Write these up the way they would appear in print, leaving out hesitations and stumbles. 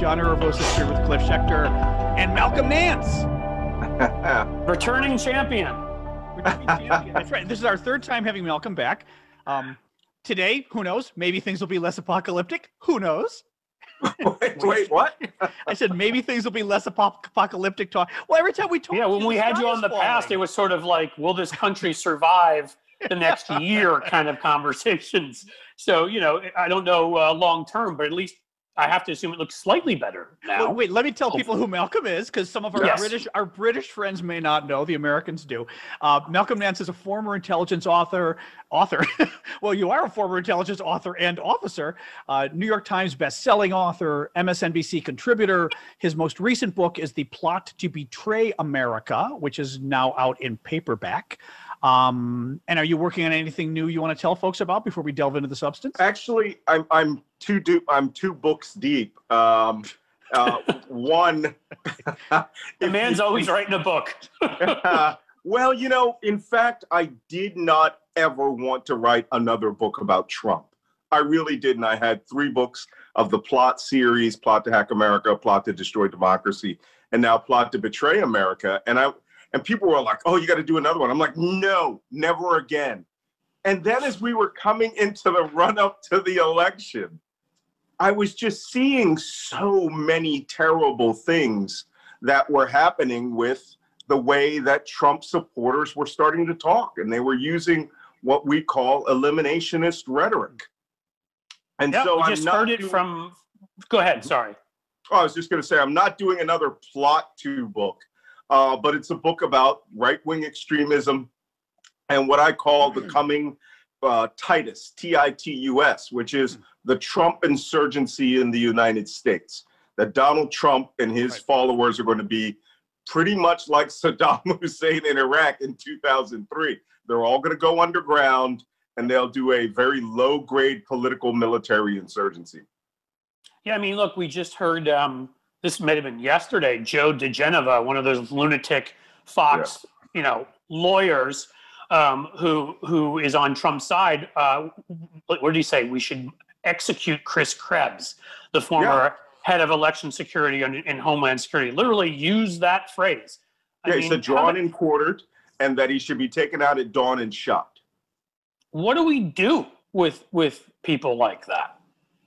John Aravosis here with Cliff Schecter and Malcolm Nance. Returning champion. That's right. This is our third time having Malcolm back. Today, who knows? Maybe things will be less apocalyptic. Who knows? Wait, what? I said maybe things will be less apocalyptic talk. Well, every time we talk, when we had you on the past, it was sort of like, will this country survive the next year kind of conversations. So, I don't know long term, but at least I have to assume it looks slightly better now. Well, wait, let me tell people who Malcolm is, because some of our British friends may not know. The Americans do. Malcolm Nance is a former intelligence author. Well, you are a former intelligence author and officer. New York Times best-selling author, MSNBC contributor. His most recent book is The Plot to Betray America, which is now out in paperback. And are you working on anything new you want to tell folks about before we delve into the substance? Actually, I'm two books deep. One, the man's always writing a book. Well, in fact, I did not ever want to write another book about Trump. I really didn't. I had 3 books of the Plot series: Plot to Hack America, Plot to Destroy Democracy, and now Plot to Betray America. And people were like, oh, you got to do another one. I'm like, no, never again. And then as we were coming into the run-up to the election, I was just seeing so many terrible things that were happening with the way that Trump supporters were starting to talk. And they were using what we call eliminationist rhetoric. And so we just heard it from, go ahead, sorry. Oh, I was just going to say, I'm not doing another Plot 2 book. But it's a book about right-wing extremism and what I call the coming TITUS, T-I-T-U-S, which is the Trump insurgency in the United States. That Donald Trump and his followers are going to be pretty much like Saddam Hussein in Iraq in 2003. They're all going to go underground, and they'll do a very low-grade political military insurgency. Yeah, I mean, look, we just heard... this might have been yesterday, Joe DeGeneva, one of those lunatic Fox, lawyers who is on Trump's side. What did he say? We should execute Chris Krebs, the former head of election security and Homeland Security. Literally used that phrase. He said drawn and quartered, and that he should be taken out at dawn and shot. What do we do with people like that?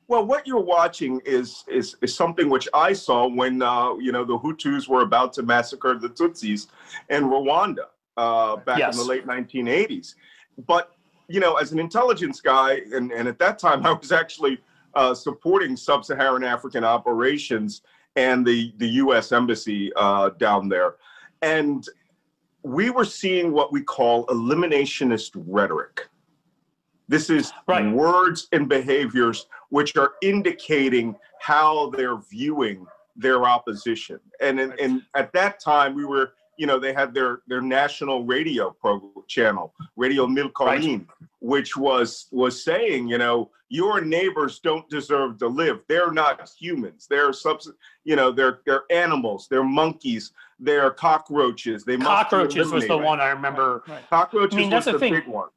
Well, what you're watching is something which I saw when the Hutus were about to massacre the Tutsis in Rwanda back in the late 1980s. But as an intelligence guy, and at that time I was actually supporting sub-Saharan African operations and the U.S. Embassy down there, and we were seeing what we call eliminationist rhetoric. This is words and behaviors which are indicating how they're viewing their opposition. And at that time, we were, they had their national radio channel, Radio Mille Collines, which was saying, your neighbors don't deserve to live. They're not humans. They're they're animals. They're monkeys. They're cockroaches. Cockroaches was the one I remember. Cockroaches was the big one.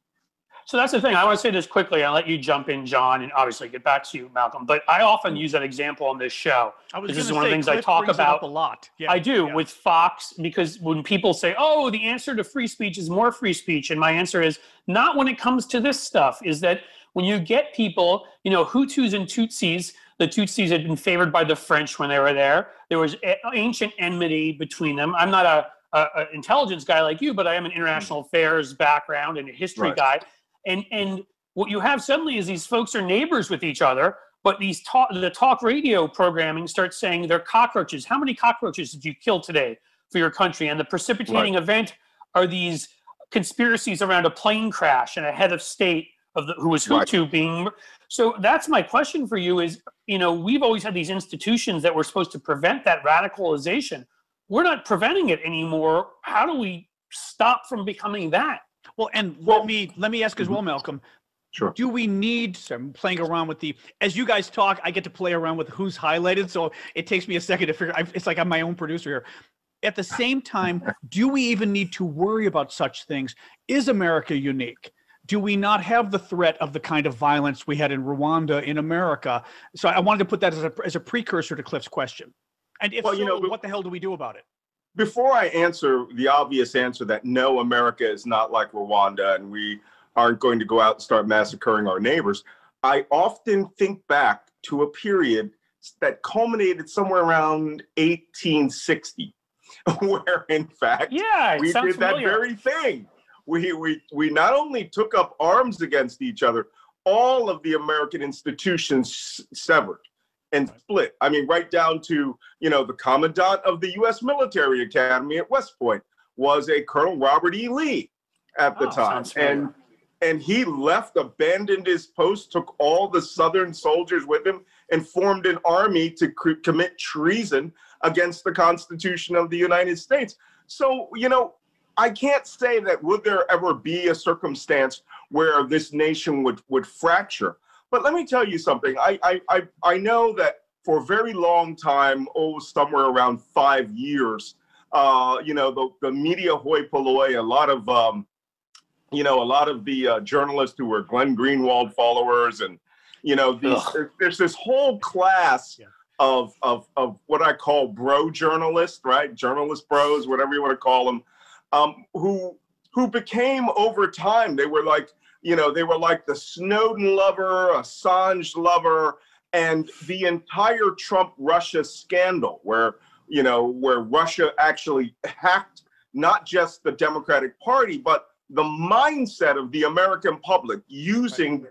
So that's the thing. I want to say this quickly. I'll let you jump in, John, and obviously get back to you, Malcolm. But I often use that example on this show. This is one of the things I talk about a lot. Yeah, I do with Fox, because when people say, oh, the answer to free speech is more free speech, and my answer is not when it comes to this stuff, is that when you get people, Hutus and Tutsis, the Tutsis had been favored by the French when they were there. There was ancient enmity between them. I'm not an intelligence guy like you, but I am an international affairs background and a history guy. And what you have suddenly is these folks are neighbors with each other, but the talk radio programming starts saying they're cockroaches. How many cockroaches did you kill today for your country? And the precipitating event are these conspiracies around a plane crash and a head of state who was Hutu being. So that's my question for you is, we've always had these institutions that were supposed to prevent that radicalization. We're not preventing it anymore. How do we stop from becoming that? Well, and let me ask as well, Malcolm. Sure. Do we need, so I'm playing around with as you guys talk, I get to play around with who's highlighted. So it takes me a second to figure, it's like I'm my own producer here. At the same time, do we even need to worry about such things? Is America unique? do we not have the threat of the kind of violence we had in Rwanda in America? So I wanted to put that as a precursor to Cliff's question. And if what the hell do we do about it? Before I answer the obvious answer that no, America is not like Rwanda and we aren't going to go out and start massacring our neighbors, I often think back to a period that culminated somewhere around 1860, where in fact we did that very thing. We not only took up arms against each other, all of the American institutions severed and split. I mean, right down to, the commandant of the U.S. Military Academy at West Point was a Colonel Robert E. Lee at the time. And he left, abandoned his post, took all the Southern soldiers with him, and formed an army to commit treason against the Constitution of the United States. So, I can't say that would there ever be a circumstance where this nation would fracture. But let me tell you something. I know that for a very long time, somewhere around 5 years, the media hoi polloi, a lot of the journalists who were Glenn Greenwald followers, and there's this whole class of what I call bro journalists, right? Journalist bros, whatever you want to call them, who became over time. They were like the Snowden lover, Assange lover, and the entire Trump-Russia scandal, where Russia actually hacked not just the Democratic Party, but the mindset of the American public, using,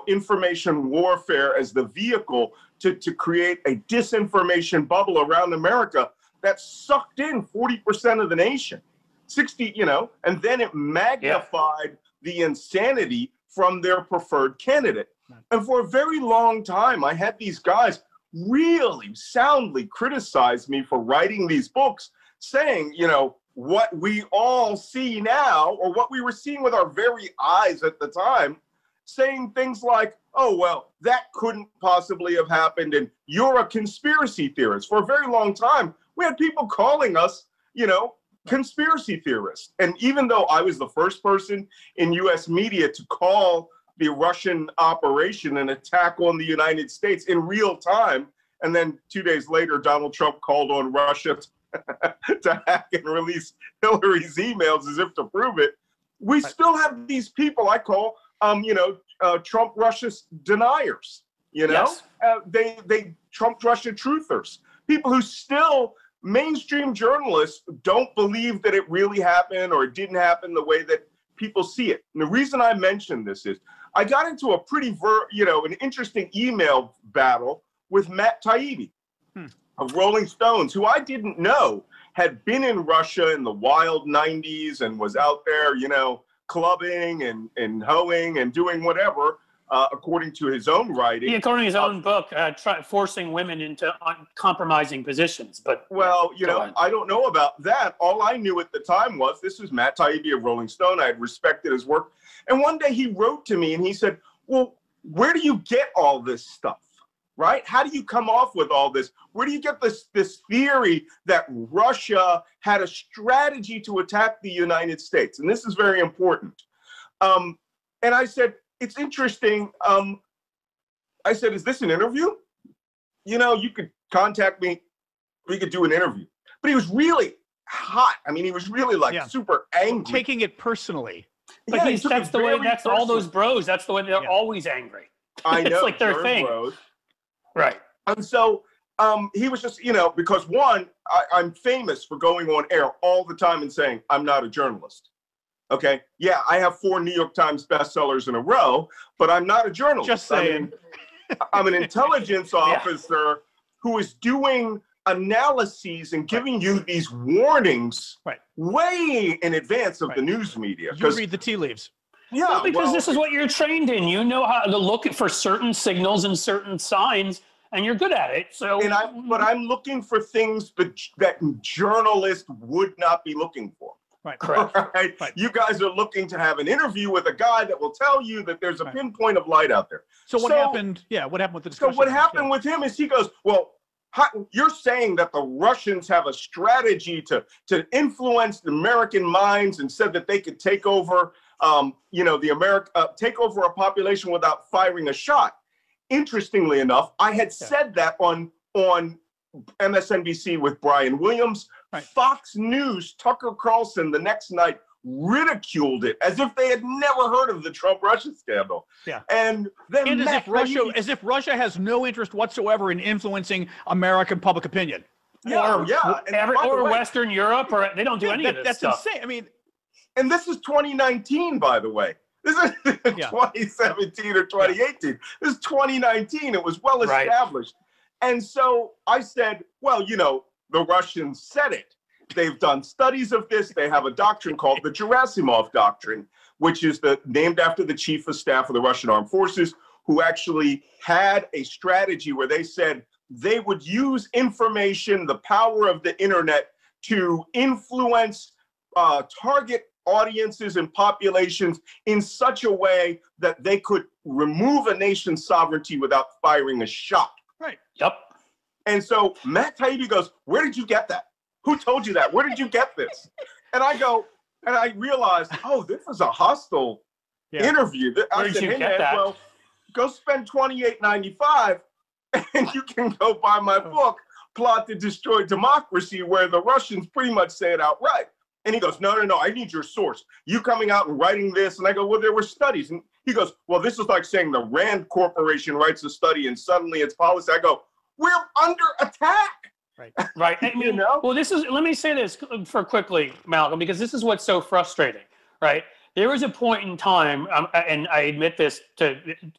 information warfare as the vehicle to create a disinformation bubble around America that sucked in 40% of the nation, 60, and then it magnified the insanity from their preferred candidate. And for a very long time, I had these guys really soundly criticize me for writing these books, saying, what we all see now, or what we were seeing with our very eyes at the time, saying things like, oh, well, that couldn't possibly have happened, and you're a conspiracy theorist. For a very long time, we had people calling us, conspiracy theorists. And even though I was the first person in U.S. media to call the Russian operation an attack on the United States in real time, and then 2 days later, Donald Trump called on Russia to hack and release Hillary's emails as if to prove it, we still have these people I call, Trump Russia deniers. They Trump Russia truthers, people who still, mainstream journalists don't believe that it really happened or it didn't happen the way that people see it. And the reason I mention this is I got into a pretty, an interesting email battle with Matt Taibbi of Rolling Stones, who I didn't know had been in Russia in the wild 90s and was out there, clubbing and hoeing and doing whatever, according to his own writing. According to his own book, forcing women into compromising positions. But I don't know about that. All I knew at the time was this was Matt Taibbi of Rolling Stone. I had respected his work. And one day he wrote to me and he said, well, where do you get all this stuff? Right? How do you come off with all this? Where do you get this theory that Russia had a strategy to attack the United States? And this is very important. And I said, it's interesting. I said, is this an interview? You could contact me. We could do an interview. But he was really hot. I mean, he was really super angry. Taking it personally. But that's the way, that's all those bros. That's the way they're always angry. I know. It's like their thing. Bros. Right. And so he was just, because one, I'm famous for going on air all the time and saying, I'm not a journalist. Okay. Yeah, I have 4 New York Times bestsellers in a row, but I'm not a journalist. Just saying. I'm an intelligence officer who is doing analyses and giving you these warnings way in advance of the news media. You read the tea leaves. Yeah, well, because this is what you're trained in. You know how to look for certain signals and certain signs, and you're good at it. So, but I'm looking for things that journalists would not be looking for. Right, correct. Right? You guys are looking to have an interview with a guy that will tell you that there's a pinpoint of light out there. So what happened? Yeah, what happened with the discussion? So what happened with him is he goes, well, you're saying that the Russians have a strategy to influence the American minds and said that they could take over the take over a population without firing a shot. Interestingly enough, I had said that on MSNBC with Brian Williams. Right. Fox News, Tucker Carlson, the next night ridiculed it as if they had never heard of the Trump-Russia scandal. Yeah. And then as if Russia has no interest whatsoever in influencing American public opinion. Or Western Europe, or they don't do any of this stuff. That's insane. I mean, and this is 2019, by the way. This is 2017 or 2018. This is 2019. It was well established. Right. And so I said, well, the Russians said it. They've done studies of this. They have a doctrine called the Gerasimov Doctrine, which is named after the chief of staff of the Russian armed forces, who actually had a strategy where they said they would use information, the power of the internet, to influence target audiences and populations in such a way that they could remove a nation's sovereignty without firing a shot. Right. Yep. And so Matt Taibbi goes, where did you get that? Who told you that? Where did you get this? And I go, and I realized, oh, this is a hostile interview. I said, hey, man, well, go spend $28.95 and you can go buy my book, Plot to Destroy Democracy, where the Russians pretty much say it outright. And he goes, no, I need your source. You coming out and writing this? And I go, well, there were studies. And he goes, well, this is like saying the Rand Corporation writes a study and suddenly it's policy. I go, we're under attack. Right. I mean, well, let me say this for quickly, Malcolm, because this is what's so frustrating, right? There was a point in time, and I admit this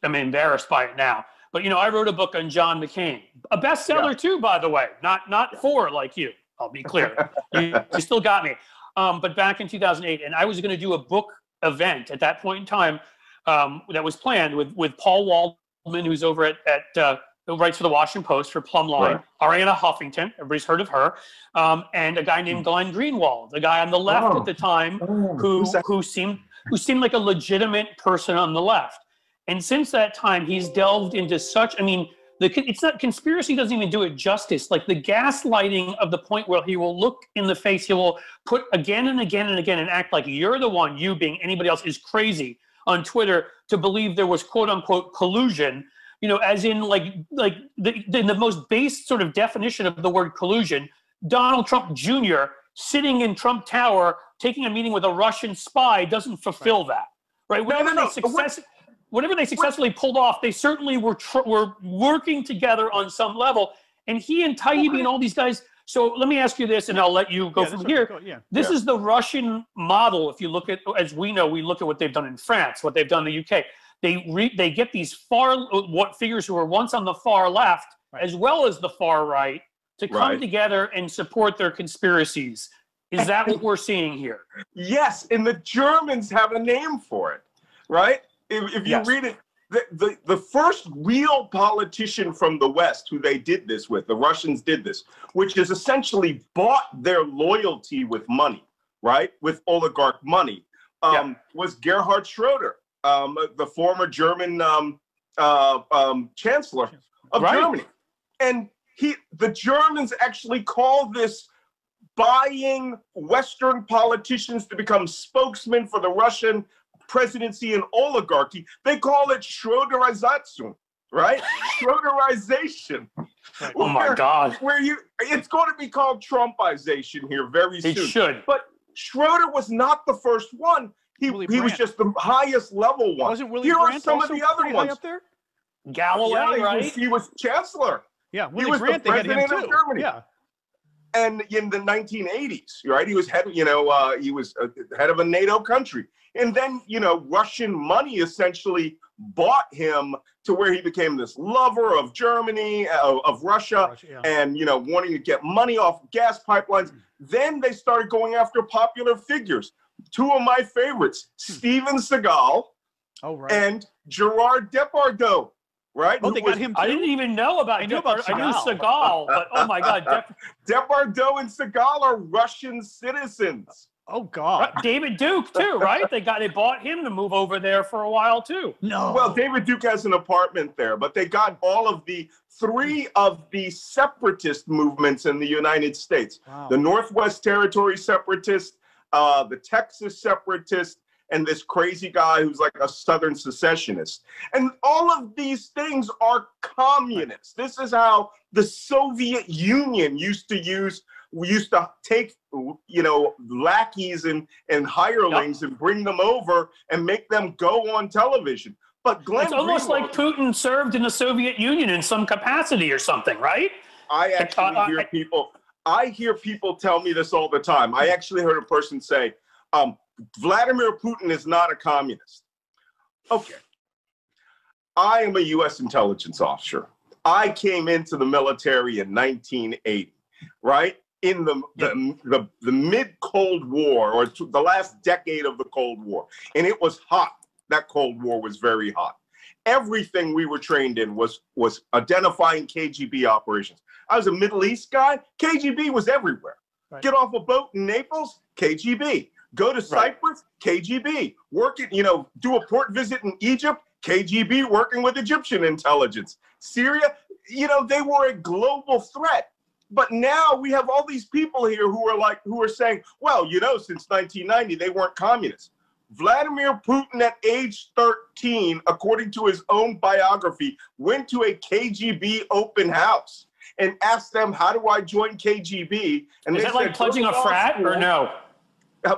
I'm embarrassed by it now, but, I wrote a book on John McCain, a bestseller too, by the way, not for like you, I'll be clear. You still got me. But back in 2008, and I was going to do a book event at that point in time that was planned with Paul Waldman, who's over at who writes for the Washington Post for Plumline, Arianna Huffington, everybody's heard of her, and a guy named Glenn Greenwald, the guy on the left at the time who seemed like a legitimate person on the left. And since that time, he's delved into such, it's not, conspiracy doesn't even do it justice. Like the gaslighting of the point where he will look in the face, he will put again and again and again and act like you're the one, you being anybody else is crazy on Twitter to believe there was quote unquote collusion, as in the most base sort of definition of the word collusion, Donald Trump Jr. sitting in Trump Tower, taking a meeting with a Russian spy doesn't fulfill that, right? Whatever they successfully pulled off, they certainly were working together on some level. And he and Taibbi and all these guys. So let me ask you this, and I'll let you go from here. This is the Russian model. If you look at, as we know, we look at what they've done in France, what they've done in the UK. They get these figures who were once on the far left, as well as the far right, to come together and support their conspiracies. Is that what we're seeing here? Yes, and the Germans have a name for it, right? If you read it, the first real politician from the West who they did this with, the Russians did this, which is essentially bought their loyalty with money, right? With oligarch money, was Gerhard Schroeder, the former German chancellor of Germany. And the Germans actually call this buying Western politicians to become spokesmen for the Russian presidency and oligarchy. They call it Schroederization, right? Schroederization. Oh my God. It's going to be called Trumpization here very soon. It should. But Schroeder was not the first one. He was just the highest level one. Wasn't Willy Brandt some of the other ones up there? Galloway, right? He was chancellor. Yeah, Willy Brandt, the president of Germany. Yeah. And in the 1980s, right, he was head of a NATO country. And then, Russian money essentially bought him to where he became this lover of Germany, of Russia, and, wanting to get money off gas pipelines. Then they started going after popular figures. Two of my favorites, Steven Seagal and Gerard Depardieu. Right? Oh, they got him too? I didn't even know about Depardieu. I knew Seagal, but oh my God. Depardieu and Seagal are Russian citizens. Oh God. David Duke too, right? They bought him to move over there for a while too. No. Well, David Duke has an apartment there, but they got all of three of the separatist movements in the United States. Wow. The Northwest Territory separatists, the Texas separatists, and this crazy guy who's like a Southern secessionist. And all of these things are communist. This is how the Soviet Union used to take, you know, lackeys and hirelings and bring them over and make them go on television. But Glenn it's almost Greenwald, like Putin served in the Soviet Union in some capacity or something, right? I hear people tell me this all the time. I actually heard a person say, Vladimir Putin is not a communist. Okay. I am a U.S. intelligence officer. I came into the military in 1980, right? In the mid-Cold War, or the last decade of the Cold War. And it was hot. That Cold War was very hot. Everything we were trained in was identifying KGB operations. I was a Middle East guy. KGB was everywhere. Right. Get off a boat in Naples, KGB. Go to Cyprus, KGB. Do a port visit in Egypt, KGB working with Egyptian intelligence. Syria, they were a global threat. But now we have all these people here who are saying, well, since 1990, they weren't communists. Vladimir Putin at age 13, according to his own biography, went to a KGB open house and asked them, how do I join KGB? And is that like pledging a frat or no?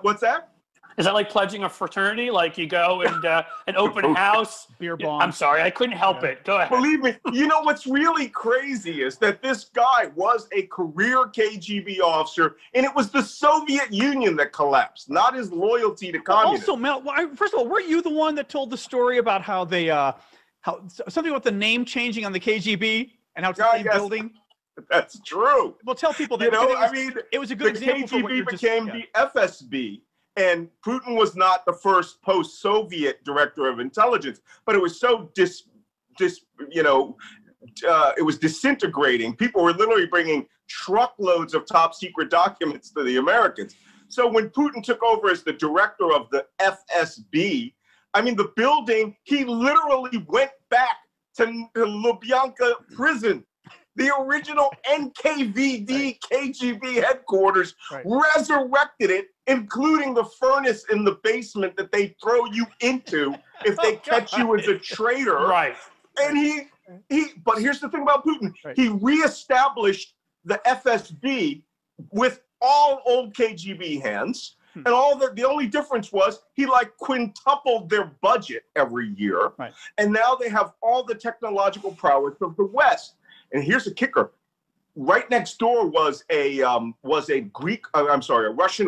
What's that? Is that like pledging a fraternity? Like you go and an open house? Beer bomb. I'm sorry, I couldn't help it. Go ahead. Believe me, what's really crazy is that this guy was a career KGB officer, and it was the Soviet Union that collapsed, not his loyalty to communism. Also, Mel, first of all, weren't you the one that told the story about how they, something about the name changing on the KGB and how it's the same building? That's true. Well, tell people that. It was a good example. The KGB became the FSB. And Putin was not the first post-Soviet director of intelligence, but it was so it was disintegrating. People were literally bringing truckloads of top secret documents to the Americans. So when Putin took over as the director of the FSB, the building, he literally went back to Lubyanka prison. The original NKVD KGB headquarters, resurrected it, including the furnace in the basement that they throw you into if they catch you as a traitor. Right. And but here's the thing about Putin. Right. He reestablished the FSB with all old KGB hands. And the only difference was he quintupled their budget every year. Right. And now they have all the technological prowess of the West. And here's the kicker. Right next door was a Russian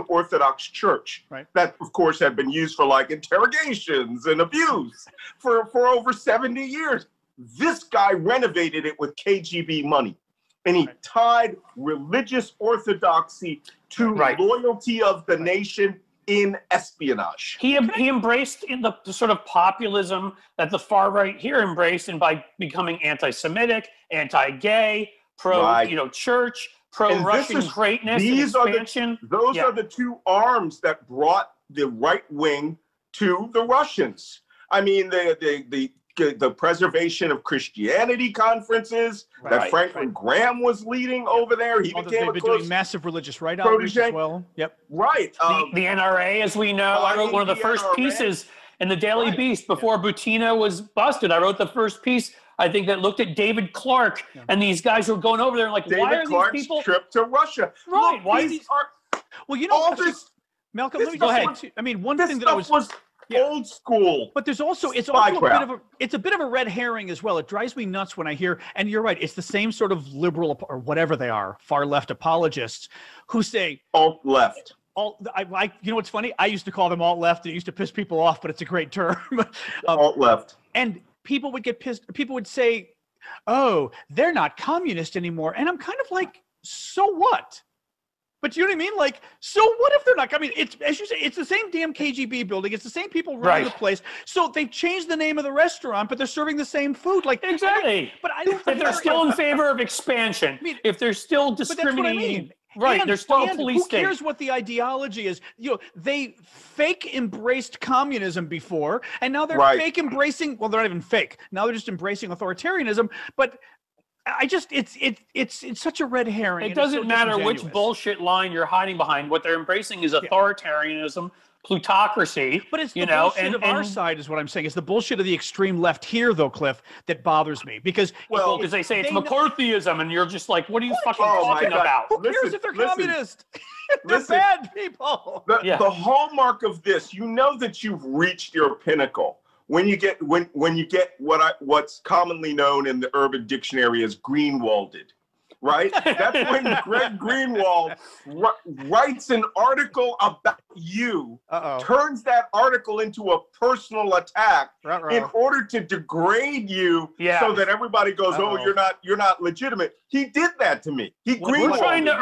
Orthodox church that, of course, had been used for interrogations and abuse for over 70 years. This guy renovated it with KGB money, and he tied religious orthodoxy to loyalty of the nation in espionage. He embraced the sort of populism that the far right here embraced, and by becoming anti-Semitic, anti-gay, pro-church, pro-Russian greatness, expansion. Those are the two arms that brought the right wing to the Russians. The preservation of Christianity conferences that Franklin Graham was leading over there. He became they've been doing massive religious right outreach as well. Yep. Right. The NRA, as we know. I wrote one of the first pieces in the Daily Beast before Butina was busted. I wrote the first piece, I think, that looked at David Clark and these guys who were going over there and why are Clark's these people trip to Russia? Right. Look, why these are all this? Malcolm, let me go ahead. One thing that was old school. But it's also a bit of a red herring as well. It drives me nuts when I hear, and you're right, it's the same sort of liberal or whatever they are, far left apologists who say alt left. What's funny? I used to call them alt left. It used to piss people off, but it's a great term. Alt left. And people would get pissed. People would say, "Oh, they're not communist anymore," and I'm kind of like, so what? But you know what I mean? So what if they're not? It's, as you say, it's the same damn KGB building. It's the same people running the place. So they've changed the name of the restaurant, but they're serving the same food. Exactly. But I don't think they're still in favor of expansion. If they're still discriminating. Right, they're still a police state. Who cares what the ideology is? They fake embraced communism before, and now they're fake embracing. Well, they're not even fake. Now they're just embracing authoritarianism. But it's such a red herring. It doesn't matter which bullshit line you're hiding behind. What they're embracing is authoritarianism, plutocracy. But it's the bullshit of our side, is what I'm saying. It's the bullshit of the extreme left here, though, Cliff, that bothers me. Because they say it's McCarthyism, and you're just like, what are you fucking talking about? Who cares if they're communist? They're bad people. The hallmark of this, you know that you've reached your pinnacle when you get what's commonly known in the Urban Dictionary as Greenwalded. Right? That's when Greg Greenwald writes an article about you, turns that article into a personal attack in order to degrade you, so that everybody goes, "Oh, you're not legitimate." He did that to me. We're trying to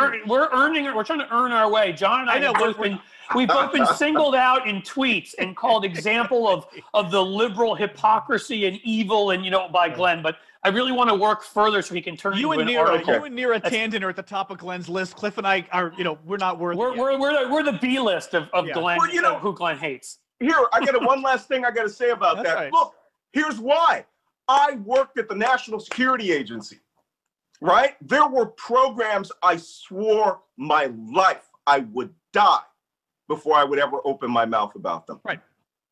earn our way. John and I have we've both been singled out in tweets and called example of the liberal hypocrisy and evil, and by Glenn, but I really want to work further so he can turn into an article. You and Neera Tanden are at the top of Glenn's list. Cliff and I are, we're not worthy. We're the B list of Glenn, who Glenn hates. Here, I got one last thing I got to say about that. Right. Look, here's why. I worked at the National Security Agency, right? There were programs I swore my life I would die before I would ever open my mouth about them. Right.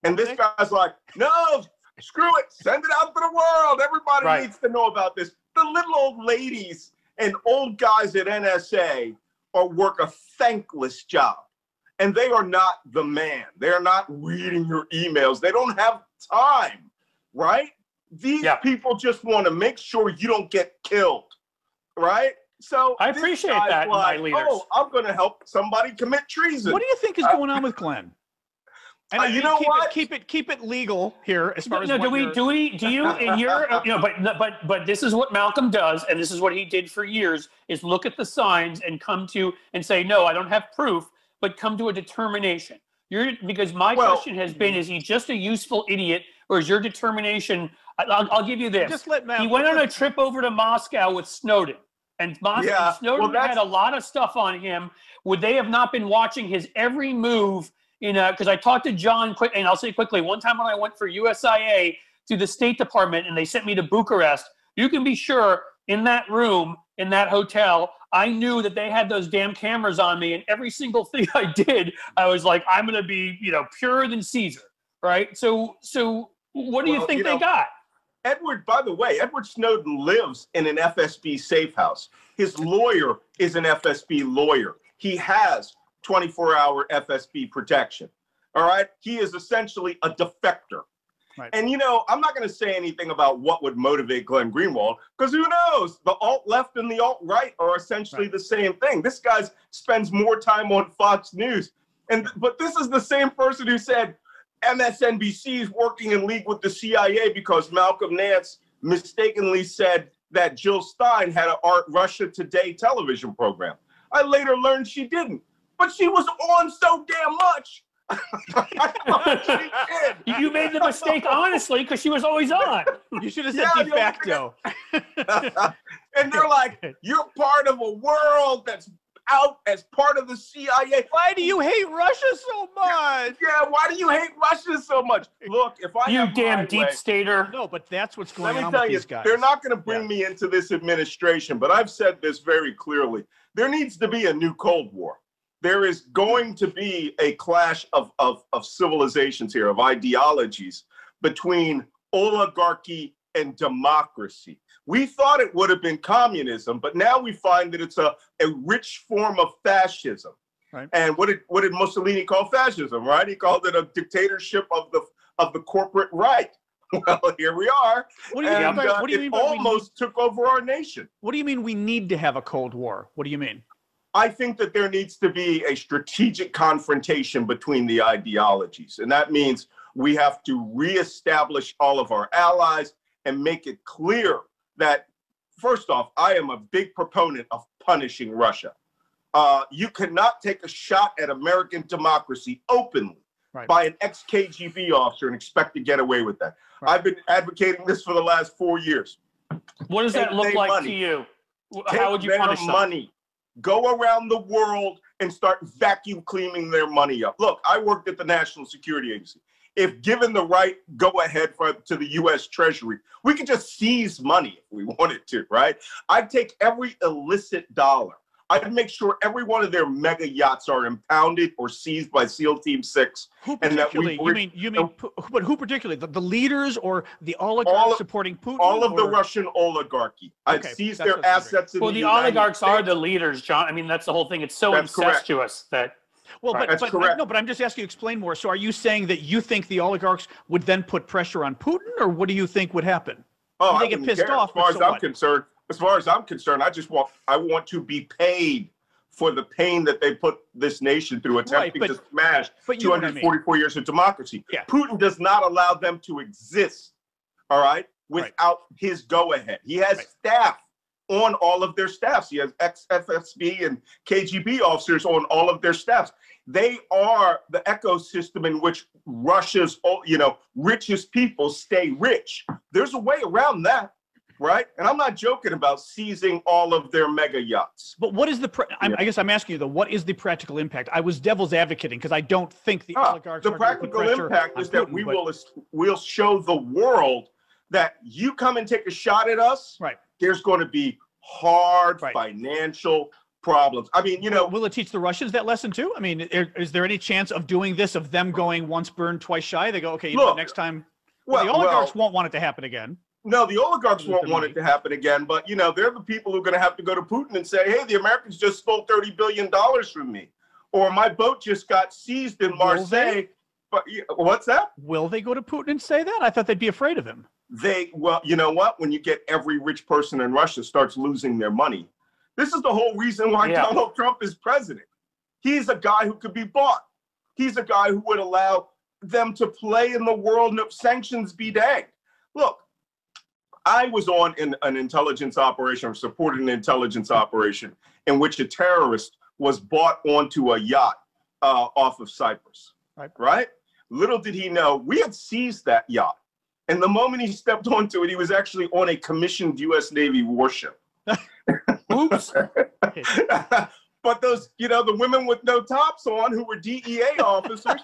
And this guy's like, no, screw it. Send it out to the world. Everybody needs to know about this. The little old ladies and old guys at NSA work a thankless job. And they are not the man. They're not reading your emails. They don't have time, right? These people just want to make sure you don't get killed, right? So I appreciate that, my leaders. Oh, I'm going to help somebody commit treason. What do you think is going on with Glenn? And you know what? Keep it legal here as far as do you in your but this is what Malcolm does, and this is what he did for years, is look at the signs and come to and say, no, I don't have proof, but come to a determination. Because my question has been, is he just a useful idiot, or is your determination? I'll give you this. Just let Malcolm. He went on a trip over to Moscow with Snowden, and Snowden had a lot of stuff on him. Would they have not been watching his every move? Because I talked to John quick, and I'll say quickly, one time when I went for USIA to the State Department and they sent me to Bucharest, you can be sure in that room, in that hotel, I knew that they had those damn cameras on me, and every single thing I did, I was like, I'm going to be, purer than Caesar, right? So what do you think they got? By the way, Edward Snowden lives in an FSB safe house. His lawyer is an FSB lawyer. He has 24-hour FSB protection. All right? He is essentially a defector. Right. And, I'm not going to say anything about what would motivate Glenn Greenwald, because who knows? The alt-left and the alt-right are essentially the same thing. This guy spends more time on Fox News. But this is the same person who said MSNBC is working in league with the CIA because Malcolm Nance mistakenly said that Jill Stein had a Russia Today television program. I later learned she didn't. But she was on so damn much. You made the mistake, honestly, because she was always on. You should have said de facto. And they're like, you're part of a world that's out as part of the CIA. Why do you hate Russia so much? Yeah, why do you hate Russia so much? Look, if I you damn deep stater. No, but that's what's going on with these guys. They're not going to bring me into this administration, but I've said this very clearly. There needs to be a new Cold War. There is going to be a clash of civilizations here, of ideologies between oligarchy and democracy. We thought it would have been communism, but now we find that it's a rich form of fascism. Right. And what did Mussolini call fascism, right? He called it a dictatorship of the corporate right. Well, here we are. What do you mean? It almost took over our nation. What do you mean we need to have a Cold War? What do you mean? I think that there needs to be a strategic confrontation between the ideologies. And that means we have to reestablish all of our allies and make it clear that, first off, I am a big proponent of punishing Russia. You cannot take a shot at American democracy openly by an ex-KGB officer and expect to get away with that. Right. I've been advocating this for the last 4 years. What does that look like to you? How would you punish them? Money. Go around the world and start vacuum cleaning their money up. Look, I worked at the National Security Agency. if given the right go-ahead to the U.S. Treasury, we could just seize money if we wanted to, right? I'd take every illicit dollar. I'd make sure every one of their mega yachts are impounded or seized by SEAL Team 6. Who particularly? But who particularly? The leaders or the oligarchs supporting Putin? All of the Russian oligarchy. I'd seize their assets. Well, the oligarchs are the leaders, John. I mean, that's the whole thing. It's so incestuous that. Well, but I'm just asking you to explain more. So are you saying that you think the oligarchs would then put pressure on Putin, or what do you think would happen? Oh, they get pissed off. As far as I'm concerned, I want to be paid for the pain that they put this nation through attempting to smash 244 years of democracy. Yeah. Putin does not allow them to exist, all right, without his go-ahead. He has staff on all of their staffs. He has ex-FSB and KGB officers on all of their staffs. They are the ecosystem in which Russia's, richest people stay rich. There's a way around that. Right? And I'm not joking about seizing all of their mega yachts. But what is I guess I'm asking you, though, what is the practical impact? I was devil's advocating because I don't think the oligarchs the practical impact is that we'll show the world that you come and take a shot at us, there's going to be hard financial problems. I mean, will it teach the Russians that lesson too? I mean, is there any chance of doing this, of them going once burned, twice shy? They go, okay, next time. Well, the oligarchs won't want it to happen again. No, the oligarchs won't want it to happen again, but, they're the people who are going to have to go to Putin and say, hey, the Americans just stole $30 billion from me, or my boat just got seized in Marseille. But what's that? Will they go to Putin and say that? I thought they'd be afraid of him. Well, you know what? When you get every rich person in Russia starts losing their money, this is the whole reason why Donald Trump is president. He's a guy who could be bought. He's a guy who would allow them to play in the world of sanctions be danged. Look, I was on an intelligence operation, or supported an intelligence operation in which a terrorist was bought onto a yacht off of Cyprus. Right? Little did he know, we had seized that yacht. And the moment he stepped onto it, he was actually on a commissioned U.S. Navy warship. Oops. But those, the women with no tops on who were DEA officers,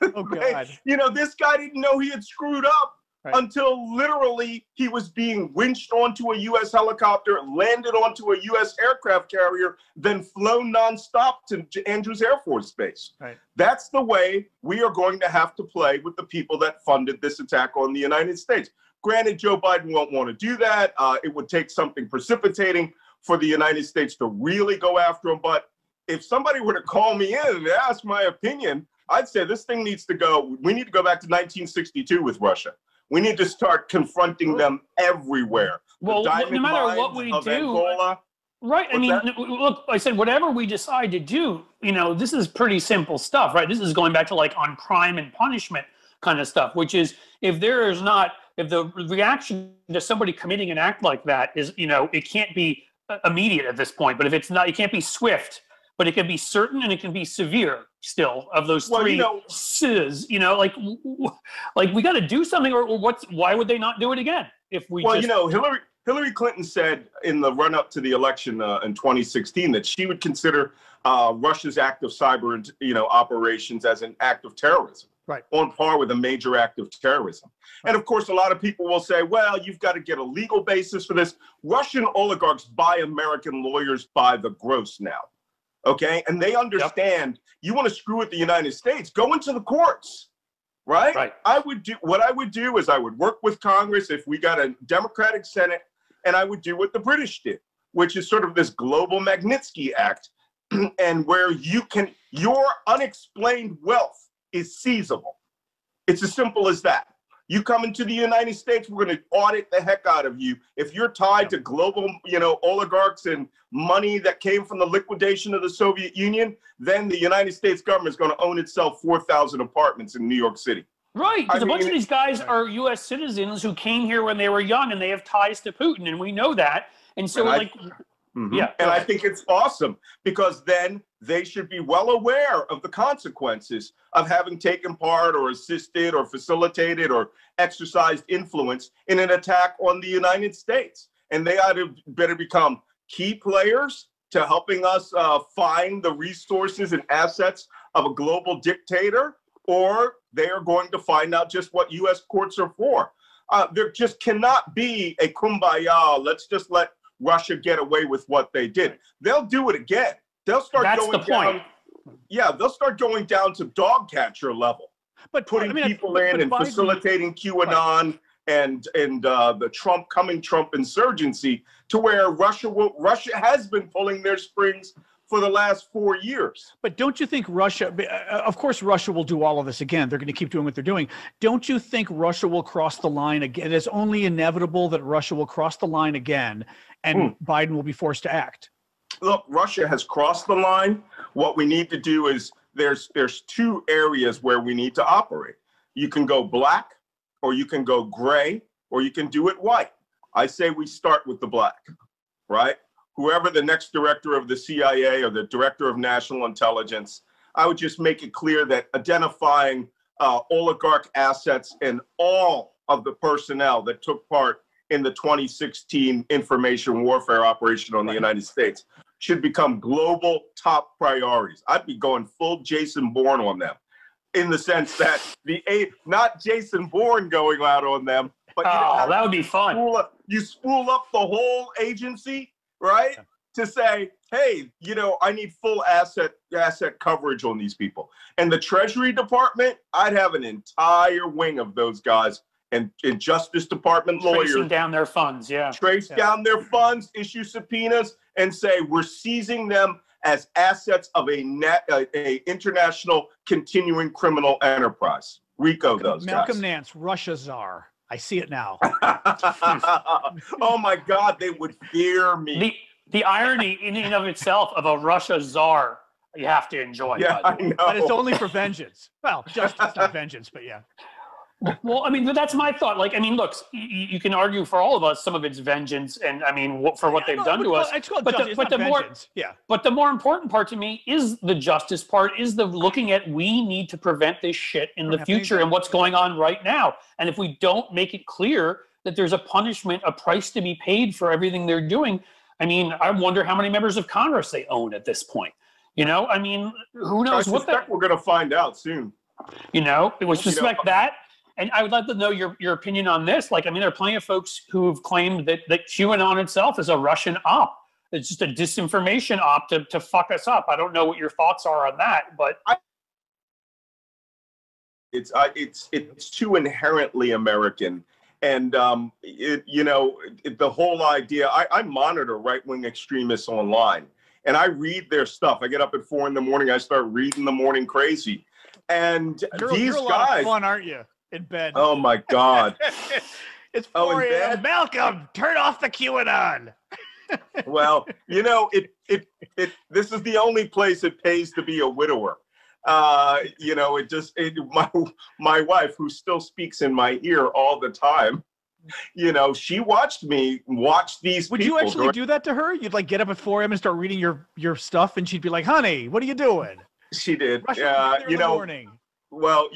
oh, God. This guy didn't know he had screwed up. Until literally he was being winched onto a U.S. helicopter, landed onto a U.S. aircraft carrier, then flown nonstop to Andrews Air Force Base. That's the way we are going to have to play with the people that funded this attack on the United States. Granted, Joe Biden won't want to do that. It would take something precipitating for the United States to really go after him. But if somebody were to call me in and ask my opinion, I'd say this thing needs to go. We need to go back to 1962 with Russia. We need to start confronting them everywhere. Well, no matter what we do, Angola, right? I mean, look, I said whatever we decide to do, this is pretty simple stuff, right? This is going back to on crime and punishment kind of stuff, which is if the reaction to somebody committing an act like that is, it can't be immediate at this point, but if it's not, it can't be swift. But it can be certain and it can be severe still of those three S's, we got to do something or why would they not do it again? If we Hillary Clinton said in the run up to the election in 2016 that she would consider Russia's act of cyber, operations as an act of terrorism, on par with a major act of terrorism. And of course, a lot of people will say, well, you've got to get a legal basis for this. Russian oligarchs buy American lawyers by the gross now. Okay, and they understand you want to screw with the United States, go into the courts, right? What I would do is I would work with Congress if we got a Democratic Senate, and I would do what the British did, which is sort of this global Magnitsky Act, and where your unexplained wealth is seizable. It's as simple as that. You come into the United States, we're going to audit the heck out of you. If you're tied to global, oligarchs and money that came from the liquidation of the Soviet Union, then the United States government is going to own itself 4,000 apartments in New York City. Right, because a bunch of these guys are U.S. citizens who came here when they were young and they have ties to Putin, and we know that. And so, and I think it's awesome because then they should be well aware of the consequences of having taken part or assisted or facilitated or exercised influence in an attack on the United States. And they better become key players to helping us find the resources and assets of a global dictator, or they are going to find out just what U.S. courts are for. There just cannot be a kumbaya. Let's just let Russia get away with what they did. They'll do it again. They'll start going down. Yeah, they'll start going down to dog catcher level, but putting people in and Biden, facilitating QAnon and the Trump insurgency, to where Russia has been pulling their strings for the last 4 years. But don't you think Russia, of course, Russia will do all of this again. They're going to keep doing what they're doing. Don't you think Russia will cross the line again? It's only inevitable that Russia will cross the line again and Biden will be forced to act. Look, Russia has crossed the line. What we need to do is there's two areas where we need to operate. You can go black, or you can go gray, or you can do it white. I say we start with the black, right? Whoever the next director of the CIA or the director of national intelligence, I would just make it clear that identifying oligarch assets and all of the personnel that took part in the 2016 information warfare operation on the United States should become global top priorities. I'd be going full Jason Bourne on them, in the sense that not Jason Bourne going out on them, but that would be fun. You spool up the whole agency, right? To say, hey, I need full asset coverage on these people. And the Treasury Department, I'd have an entire wing of those guys, and Justice Department lawyers. Tracing down their funds, Trace down their funds, issue subpoenas, and say, we're seizing them as assets of a international continuing criminal enterprise. RICO, those Malcolm guys. Nance, Russia czar. I see it now. Oh my God, they would fear me. The irony in and of itself of a Russia czar, you have to enjoy. Yeah, I know. But it's only for vengeance. Well, justice, not vengeance, but yeah. Well, I mean, that's my thought. Like, I mean, look, you can argue for all of us some of it's vengeance, and I mean, for what they've done to us. But the more important part to me is the justice part, is the looking at, we need to prevent this shit in the future and what's going on right now. And if we don't make it clear that there's a punishment, a price to be paid for everything they're doing, I mean, I wonder how many members of Congress they own at this point. I mean, who knows what we're going to find out soon. It was suspect that. And I would like to know your opinion on this. Like, I mean, there are plenty of folks who've claimed that QAnon itself is a Russian op. It's just a disinformation op to fuck us up. I don't know what your thoughts are on that, but it's too inherently American. And the whole idea. I monitor right-wing extremists online, and I read their stuff. I get up at 4 a.m. I start reading the Morning Crazy, and these you're guys. A lot of fun, aren't you? In bed. Oh my God. It's 4 a.m. Malcolm, turn off the QAnon. Well, this is the only place it pays to be a widower. My wife, who still speaks in my ear all the time, she watched me watch these people. Would you actually do that to her? You'd like get up at 4 a.m. and start reading your stuff, and she'd be like, honey, what are you doing? She did. In the morning. Well,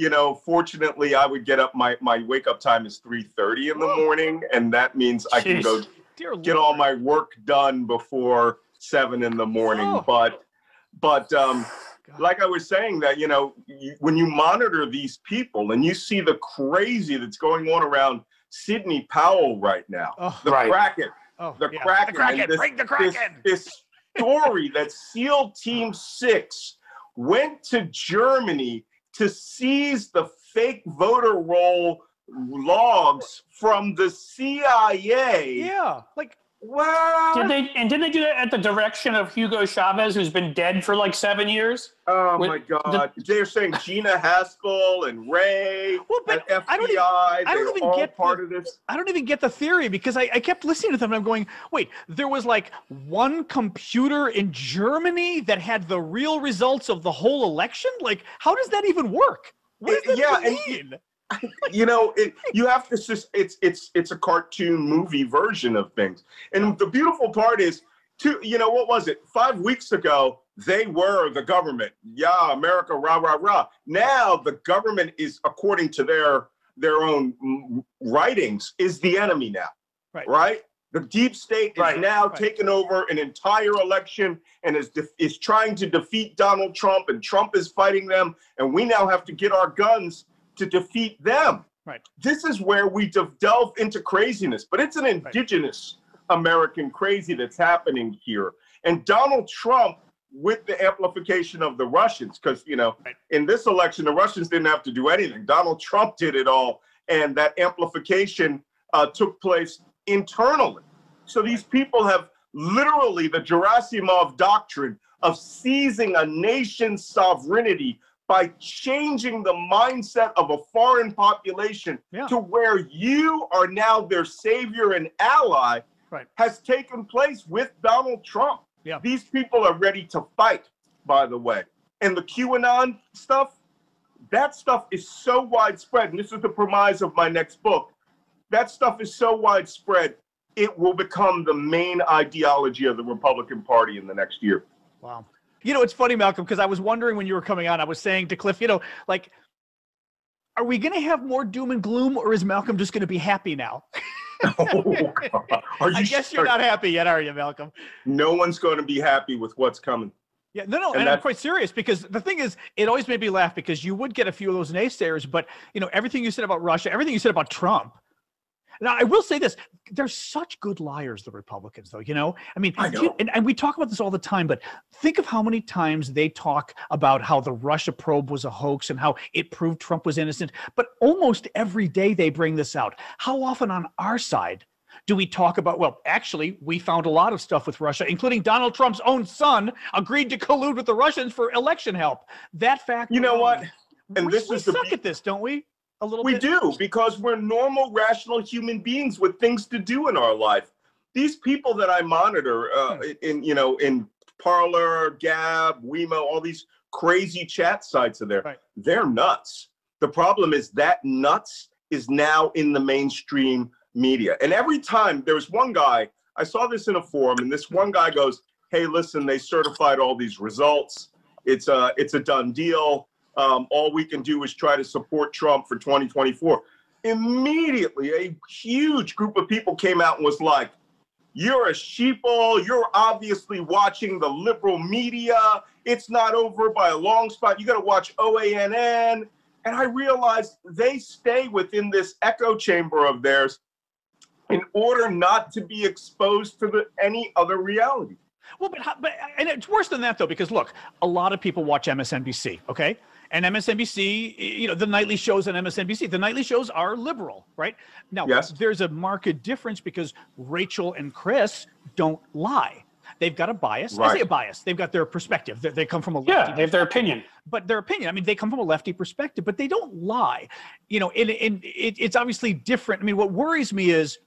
fortunately, I would get up. My wake up time is 3:30 in the morning, and that means I can go get all my work done before 7 in the morning. But like I was saying, that when you monitor these people and you see the crazy that's going on around Sidney Powell right now, the Kraken, the Kraken, bring the Kraken. This story that SEAL Team 6 went to Germany to seize the fake voter roll logs from the CIA. Yeah, like wow. Didn't they do that at the direction of Hugo Chavez, who's been dead for like 7 years? Oh my God! They're saying Gina Haspel and Ray and FBI. I don't even get part of this. I don't even get the theory, because I kept listening to them and I'm going, wait, there was like one computer in Germany that had the real results of the whole election? Like, how does that even work? What does that even mean? You have to it's a cartoon movie version of things. And the beautiful part is, what was it? 5 weeks ago, they were the government. Yeah, America, rah, rah, rah. Now the government is, according to their own writings, is the enemy now. Right? The deep state is now taken over an entire election and is trying to defeat Donald Trump, and Trump is fighting them. And we now have to get our guns to defeat them. Right. This is where we delve into craziness, but it's an indigenous American crazy that's happening here. And Donald Trump, with the amplification of the Russians, because, you know, in this election, the Russians didn't have to do anything. Donald Trump did it all. And that amplification took place internally. So these people have literally the Gerasimov doctrine of seizing a nation's sovereignty by changing the mindset of a foreign population to where you are now their savior and ally has taken place with Donald Trump. Yeah. These people are ready to fight, by the way. And the QAnon stuff, that stuff is so widespread, and this is the premise of my next book. That stuff is so widespread, it will become the main ideology of the Republican Party in the next year. Wow. You know, it's funny, Malcolm, because I was wondering when you were coming on, I was saying to Cliff, you know, like, are we going to have more doom and gloom, or is Malcolm just going to be happy now? I guess you're not happy yet, are you, Malcolm? No one's going to be happy with what's coming. Yeah, no, and I'm quite serious, because the thing is, it always made me laugh, because you would get a few of those naysayers, but, you know, everything you said about Russia, everything you said about Trump. Now, I will say this, they're such good liars, the Republicans, though, you know? I mean, and we talk about this all the time, but think of how many times they talk about how the Russia probe was a hoax and how it proved Trump was innocent. But almost every day they bring this out. How often on our side do we talk about, well, actually, we found a lot of stuff with Russia, including Donald Trump's own son agreed to collude with the Russians for election help. That fact. You know what? And we suck at this, don't we? A little bit. We do, because we're normal, rational human beings with things to do in our life. These people that I monitor in Parler, Gab, Wemo, all these crazy chat sites are there. They're nuts. The problem is that nuts is now in the mainstream media. And every time there's one guy, I saw this in a forum, and this one guy goes, hey, listen, they certified all these results. It's a done deal. All we can do is try to support Trump for 2024. Immediately, a huge group of people came out and was like, you're a sheeple. You're obviously watching the liberal media. It's not over by a long shot. You got to watch OANN. And I realized they stay within this echo chamber of theirs in order not to be exposed to any other reality. Well, but and it's worse than that, though, because, look, a lot of people watch MSNBC, okay? And MSNBC, you know, the nightly shows on MSNBC, the nightly shows are liberal, right? Now, there's a marked difference, because Rachel and Chris don't lie. They've got a bias. I say a bias. They've got their perspective. They come from a lefty they have their opinion. But their opinion, I mean, they come from a lefty perspective, but they don't lie. You know, it's obviously different. I mean, what worries me is,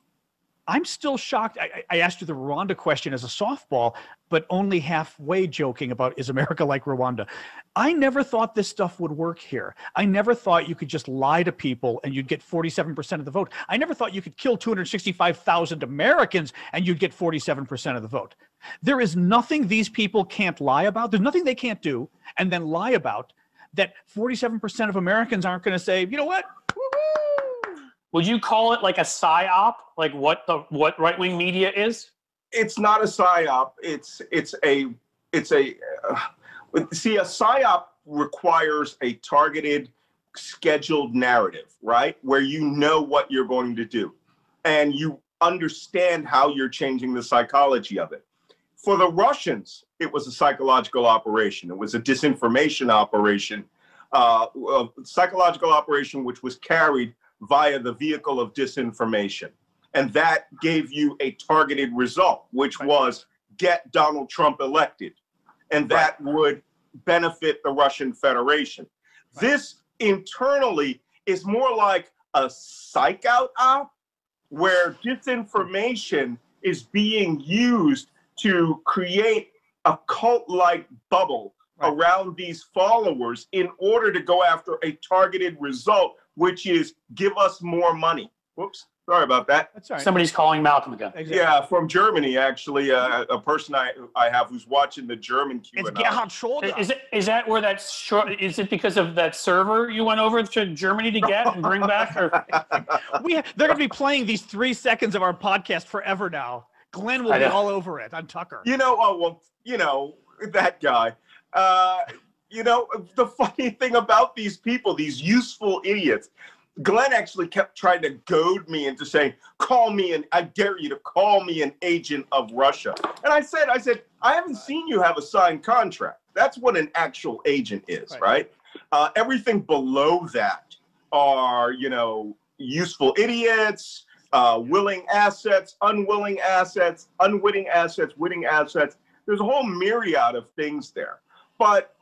I'm still shocked. I asked you the Rwanda question as a softball, but only halfway joking about, is America like Rwanda? I never thought this stuff would work here. I never thought you could just lie to people and you'd get 47% of the vote. I never thought you could kill 265,000 Americans and you'd get 47% of the vote. There is nothing these people can't lie about. There's nothing they can't do and then lie about that 47% of Americans aren't going to say, you know what? Would you call it like a psyop, like what right-wing media is? It's not a psyop. See, a psyop requires a targeted, scheduled narrative, right? Where you know what you're going to do, and you understand how you're changing the psychology of it. For the Russians, it was a psychological operation. It was a disinformation operation, a psychological operation which was carried via the vehicle of disinformation. And that gave you a targeted result, which was get Donald Trump elected. And that would benefit the Russian Federation. This internally is more like a psych out op, where disinformation is being used to create a cult-like bubble around these followers in order to go after a targeted result, which is give us more money. Whoops, sorry about that. That's all right. Somebody's calling Malcolm again. Exactly. Yeah, from Germany, actually, a person I have who's watching the German QAnon. It's Gerhard Schröder. Is that where that's short? Is it because of that server you went over to Germany to get and bring back? Or? They're going to be playing these 3 seconds of our podcast forever now. Glenn will be all over it on Tucker. You know, that guy. you know, the funny thing about these people, these useful idiots, Glenn actually kept trying to goad me into saying, I dare you to call me an agent of Russia. And I said, I haven't seen you have a signed contract. That's what an actual agent is, right? Everything below that are, you know, useful idiots, willing assets, unwilling assets, unwitting assets, witting assets. There's a whole myriad of things there. But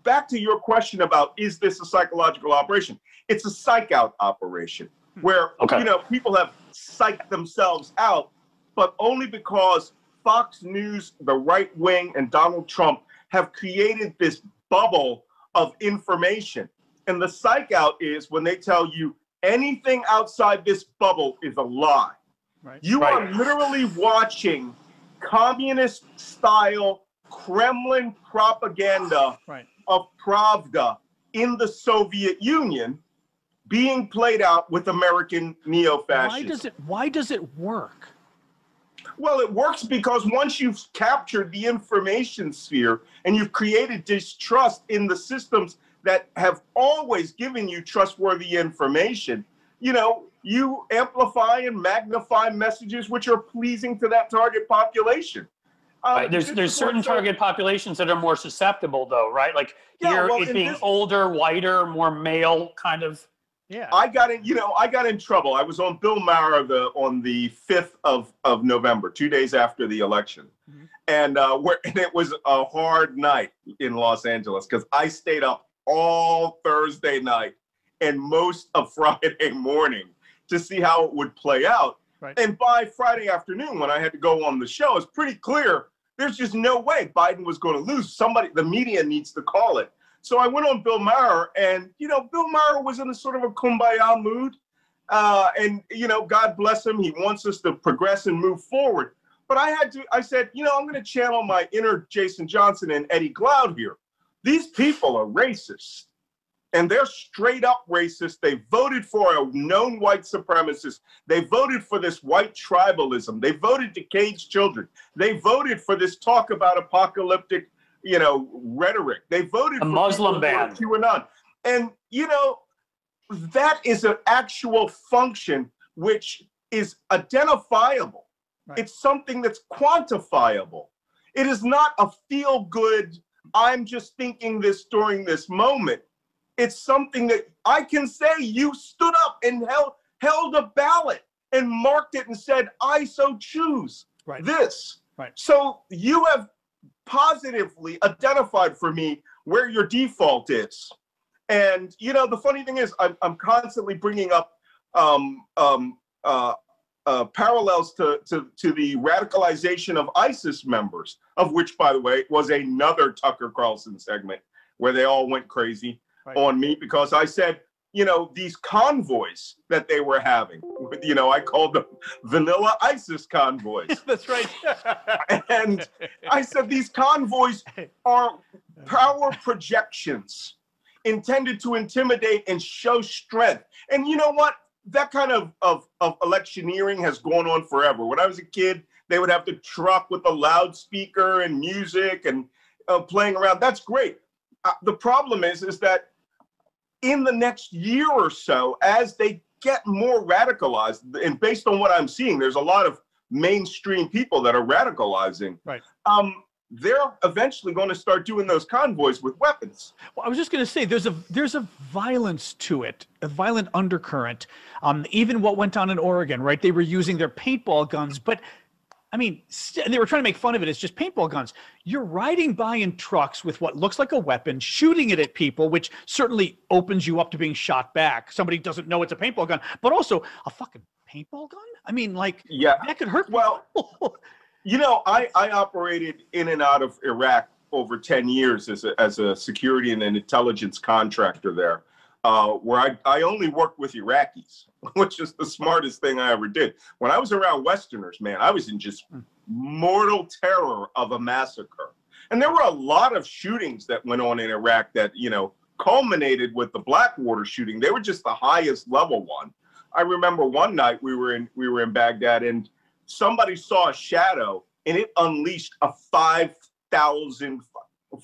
back to your question about, is this a psychological operation? It's a psych out operation where, you know, people have psyched themselves out, but only because Fox News, the right wing, and Donald Trump have created this bubble of information. And the psych out is when they tell you anything outside this bubble is a lie. You are literally watching communist style Kremlin propaganda of Pravda in the Soviet Union being played out with American neo-fascism. Why does it work? Well, it works because once you've captured the information sphere and you've created distrust in the systems that have always given you trustworthy information, you know, you amplify and magnify messages which are pleasing to that target population. There's certain target populations that are more susceptible, though, right? Like it being older, whiter, more male kind of. Yeah. I got in trouble. I was on Bill Maher on the 5th of November, 2 days after the election. And it was a hard night in Los Angeles because I stayed up all Thursday night and most of Friday morning to see how it would play out. And by Friday afternoon, when I had to go on the show, it's pretty clear there's just no way Biden was going to lose. The media needs to call it. So I went on Bill Maher, and, you know, Bill Maher was in a sort of a kumbaya mood. And, you know, God bless him. He wants us to progress and move forward. But I said, you know, I'm going to channel my inner Jason Johnson and Eddie Glaude here. These people are racist. And they're straight up racist. They voted for a known white supremacist. They voted for this white tribalism. They voted to cage children. They voted for this talk about apocalyptic, you know, rhetoric. They voted for Muslim ban. QAnon. And, you know, that is an actual function which is identifiable. It's something that's quantifiable. It is not a feel-good, I'm just thinking this during this moment. It's something that I can say you stood up and held a ballot and marked it and said, I so choose this. So you have positively identified for me where your default is. And, you know, the funny thing is I'm constantly bringing up parallels to the radicalization of ISIS members, of which, by the way, was another Tucker Carlson segment where they all went crazy on me because I said, you know, these convoys that they were having, you know, I called them vanilla ISIS convoys. That's right. And I said these convoys are power projections intended to intimidate and show strength. And you know what? That kind of electioneering has gone on forever. When I was a kid, they would have the truck with the loudspeaker and music and playing around. That's great. The problem is that in the next year or so, as they get more radicalized, and based on what I'm seeing, there's a lot of mainstream people that are radicalizing. They're eventually going to start doing those convoys with weapons. Well, I was just going to say, there's a violence to it, a violent undercurrent. Even what went on in Oregon, right? They were using their paintball guns, but I mean, they were trying to make fun of it. It's just paintball guns. You're riding by in trucks with what looks like a weapon, shooting it at people, which certainly opens you up to being shot back. Somebody doesn't know it's a paintball gun, but also a fucking paintball gun? I mean, like, that could hurt people. Well, you know, I operated in and out of Iraq over 10 years as a security and an intelligence contractor there, where I only worked with Iraqis, which is the smartest thing I ever did. When I was around Westerners, man, I was in just mortal terror of a massacre. And there were a lot of shootings that went on in Iraq that, you know, culminated with the Blackwater shooting. They were just the highest level one. I remember one night we were in Baghdad and somebody saw a shadow and it unleashed a 5,000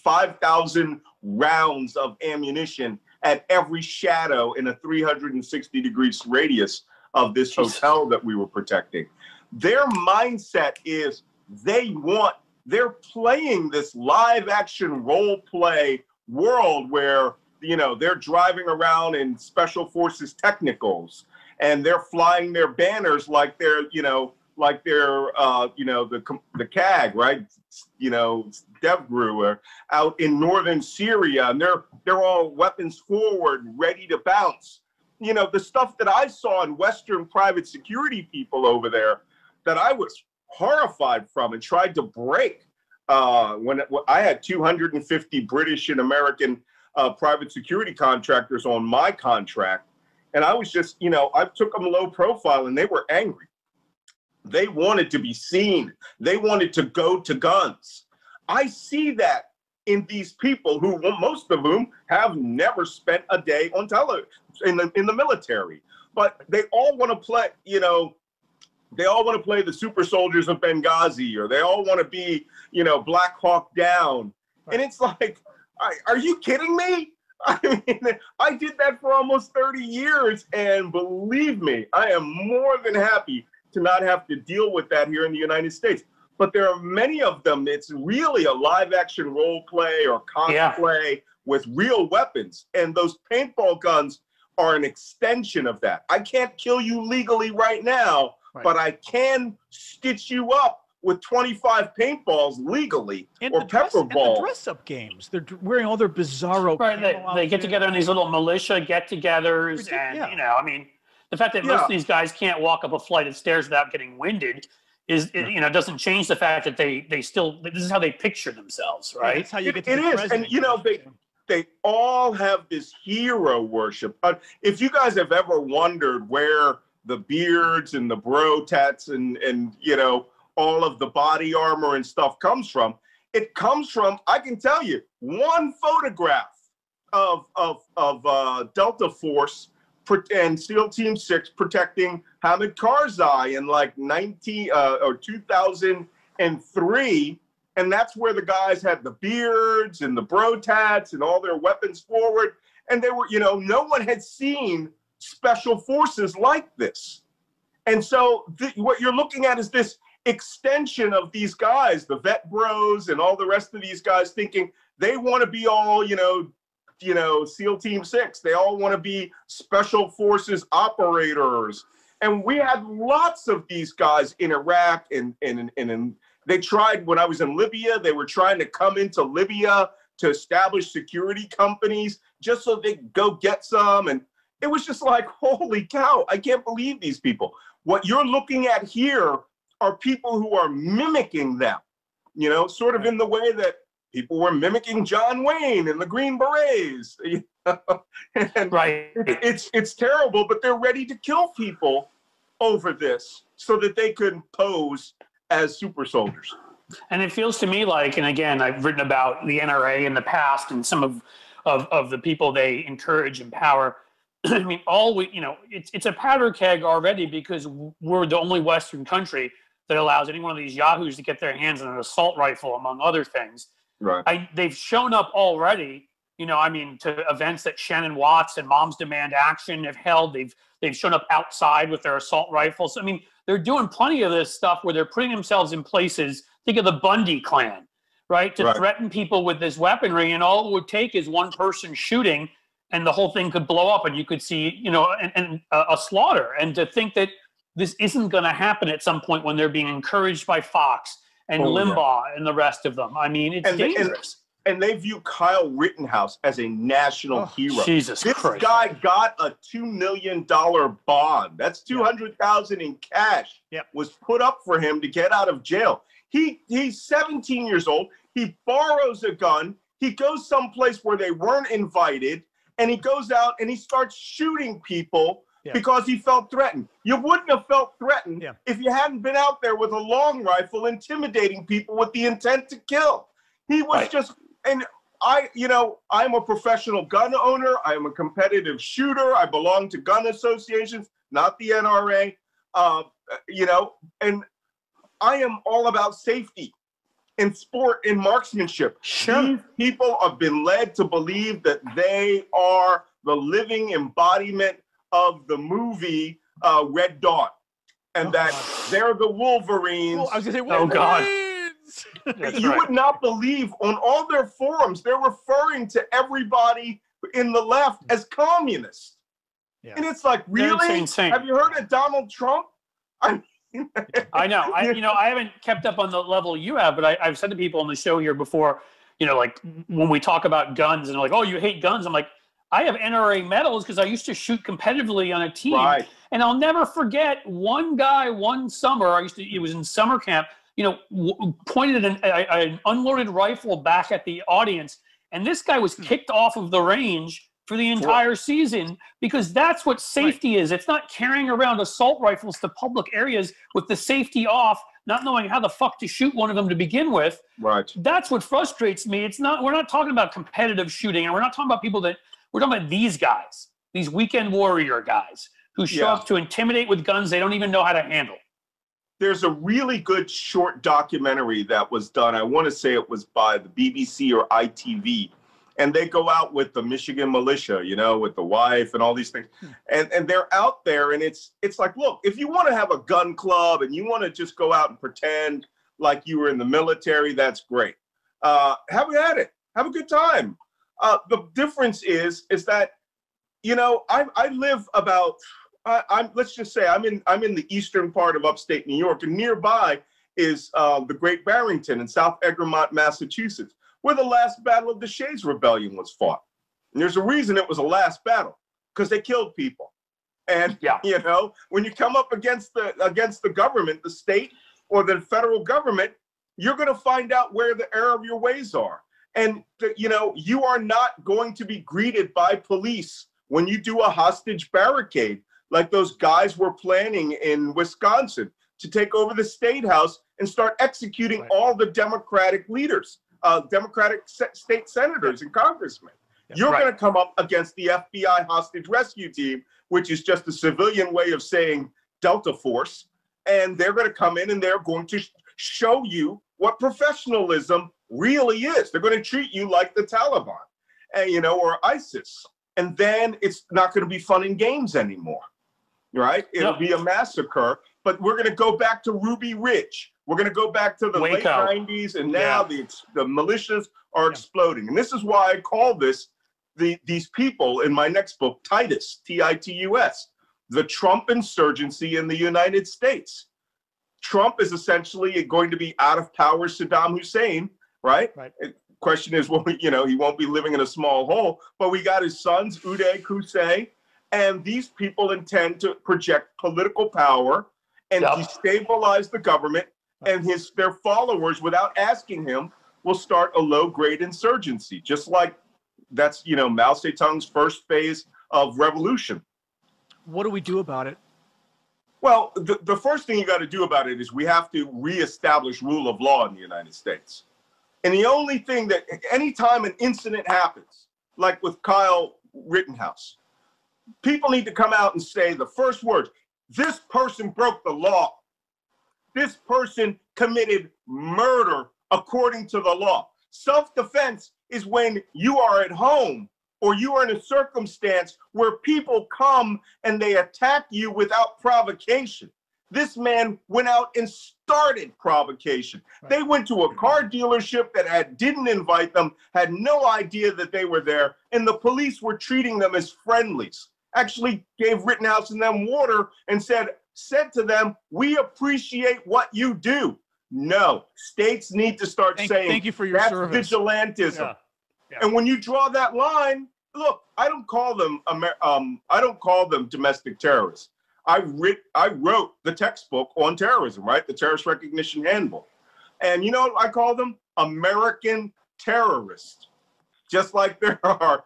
5,000 rounds of ammunition at every shadow in a 360-degree radius of this hotel that we were protecting. Their mindset is they're playing this live action role play world where, you know, they're driving around in special forces technicals and they're flying their banners like they're, you know, the CAG, right? You know, DevGru, or out in northern Syria, and they're all weapons forward, ready to bounce. You know, the stuff that I saw in Western private security people over there that I was horrified from and tried to break when I had 250 British and American private security contractors on my contract. And I was just, you know, I took them low profile and they were angry. They wanted to be seen. They wanted to go to guns. I see that in these people who, most of whom have never spent a day on television in the military, but they all want to play, you know, they all want to play the super soldiers of Benghazi, or they all want to be, you know, Black Hawk Down. Right. And it's like, are you kidding me? I mean, I did that for almost 30 years, and believe me, I am more than happy to not have to deal with that here in the United States. But there are many of them, it's really a live action role play or cosplay with real weapons. And those paintball guns are an extension of that. I can't kill you legally right now, but I can stitch you up with 25 paintballs legally, or pepper balls. And the dress-up games. They're wearing all their bizarro. Right, they get together in these little militia get-togethers, and you know, I mean, the fact that most of these guys can't walk up a flight of stairs without getting winded is, you know, doesn't change the fact that they still, this is how they picture themselves, right? That's how you get to the president. And you know, they all have this hero worship. If you guys have ever wondered where the beards and the bro tats and you know, all of the body armor and stuff comes from, it comes from, I can tell you, one photograph of Delta Force and SEAL Team 6 protecting Hamid Karzai in like 2003. And that's where the guys had the beards and the bro tats and all their weapons forward. And they were, you know, no one had seen special forces like this. And so what you're looking at is this extension of these guys, the vet bros and all the rest of these guys, thinking they want to be all, you know, SEAL Team 6. They all want to be special forces operators. And we had lots of these guys in Iraq, and they tried, when I was in Libya, they were trying to come into Libya to establish security companies just so they could go get some. And it was just like, holy cow, I can't believe these people. What you're looking at here are people who are mimicking them, you know, sort of in the way that people were mimicking John Wayne and the Green Berets. You know? And it's terrible, but they're ready to kill people over this so that they can pose as super soldiers. And it feels to me like, and again, I've written about the NRA in the past and some of the people they encourage, empower. I mean, it's a powder keg already, because we're the only Western country that allows any one of these yahoos to get their hands on an assault rifle, among other things. Right. They've shown up already, you know, I mean, to events that Shannon Watts and Moms Demand Action have held. They've shown up outside with their assault rifles. I mean, they're doing plenty of this stuff where they're putting themselves in places. Think of the Bundy clan, right? To threaten people with this weaponry, and all it would take is one person shooting, and the whole thing could blow up, and you could see, you know, a slaughter. And to think that this isn't going to happen at some point when they're being encouraged by Fox and Limbaugh and the rest of them. I mean, it's dangerous. And they view Kyle Rittenhouse as a national hero. Jesus Christ. This guy got a $2 million bond. That's $200,000 in cash. Was put up for him to get out of jail. He's 17 years old. He borrows a gun. He goes someplace where they weren't invited, and he goes out and he starts shooting people because he felt threatened. You wouldn't have felt threatened if you hadn't been out there with a long rifle intimidating people with the intent to kill. He was just, and I'm a professional gun owner. I am a competitive shooter. I belong to gun associations, not the NRA, and I am all about safety. in sport, in marksmanship. Sure. These people have been led to believe that they are the living embodiment of the movie Red Dawn, and they're the Wolverines. Well, I was gonna say, oh God. You would not believe on all their forums, they're referring to everybody in the left as communists. Yeah. And it's like, really? Insane. Have you heard of Donald Trump? I know. I haven't kept up on the level you have, but I've said to people on the show here before, like when we talk about guns and they're like, oh, you hate guns. I'm like, I have NRA medals because I used to shoot competitively on a team. Right. And I'll never forget one guy one summer, it was in summer camp, pointed an unloaded rifle back at the audience. And this guy was kicked off of the range for the entire season, because that's what safety is. It's not carrying around assault rifles to public areas with the safety off, not knowing how the fuck to shoot one of them to begin with. Right. That's what frustrates me. We're not talking about competitive shooting, and we're not talking about we're talking about these guys, these weekend warrior guys who show up to intimidate with guns they don't even know how to handle. There's a really good short documentary that was done. I want to say it was by the BBC or ITV. And they go out with the Michigan militia, with the wife and all these things. And they're out there, and it's like, look, if you want to have a gun club and you want to just go out and pretend like you were in the military, that's great. Have at it. Have a good time. The difference is that, I live about, let's just say I'm in the eastern part of upstate New York, and nearby is the Great Barrington in South Egremont, Massachusetts, where the last battle of the Shays Rebellion was fought. And there's a reason it was a last battle, because they killed people. And, when you come up against the government, the state or the federal government, you're going to find out where the error of your ways are. And, you are not going to be greeted by police when you do a hostage barricade, like those guys were planning in Wisconsin to take over the state house and start executing all the Democratic leaders. Democratic state senators and congressmen. You're going to come up against the FBI hostage rescue team, which is just a civilian way of saying Delta Force. And they're going to come in and they're going to show you what professionalism really is. They're going to treat you like the Taliban, or ISIS. And then it's not going to be fun and games anymore, right? It'll be a massacre, but we're going to go back to Ruby Ridge. We're going to go back to the late 90s, and now the militias are exploding. And this is why I call these people in my next book, TITUS, T-I-T-U-S, the Trump Insurgency in the United States. Trump is essentially going to be out of power Saddam Hussein, right? Question is, well, he won't be living in a small hole, but we got his sons, Uday, Qusay, and these people intend to project political power and destabilize the government. And their followers, without asking him, will start a low-grade insurgency, just like that's, Mao Zedong's first phase of revolution. What do we do about it? Well, the first thing you got to do about it is we have to reestablish rule of law in the United States. And the only thing that, anytime an incident happens, like with Kyle Rittenhouse, people need to come out and say the first words, this person broke the law. This person committed murder according to the law. Self-defense is when you are at home or you are in a circumstance where people come and they attack you without provocation. This man went out and started provocation. They went to a car dealership that didn't invite them, had no idea that they were there, and the police were treating them as friendlies. Actually gave Rittenhouse and them water and said to them, we appreciate what you do. No, states need to start saying, thank you for your service. Vigilantism. And when you draw that line, look, I don't call them domestic terrorists. I wrote the textbook on terrorism, right? The Terrorist Recognition Handbook. And you know what I call them? American terrorists. Just like there are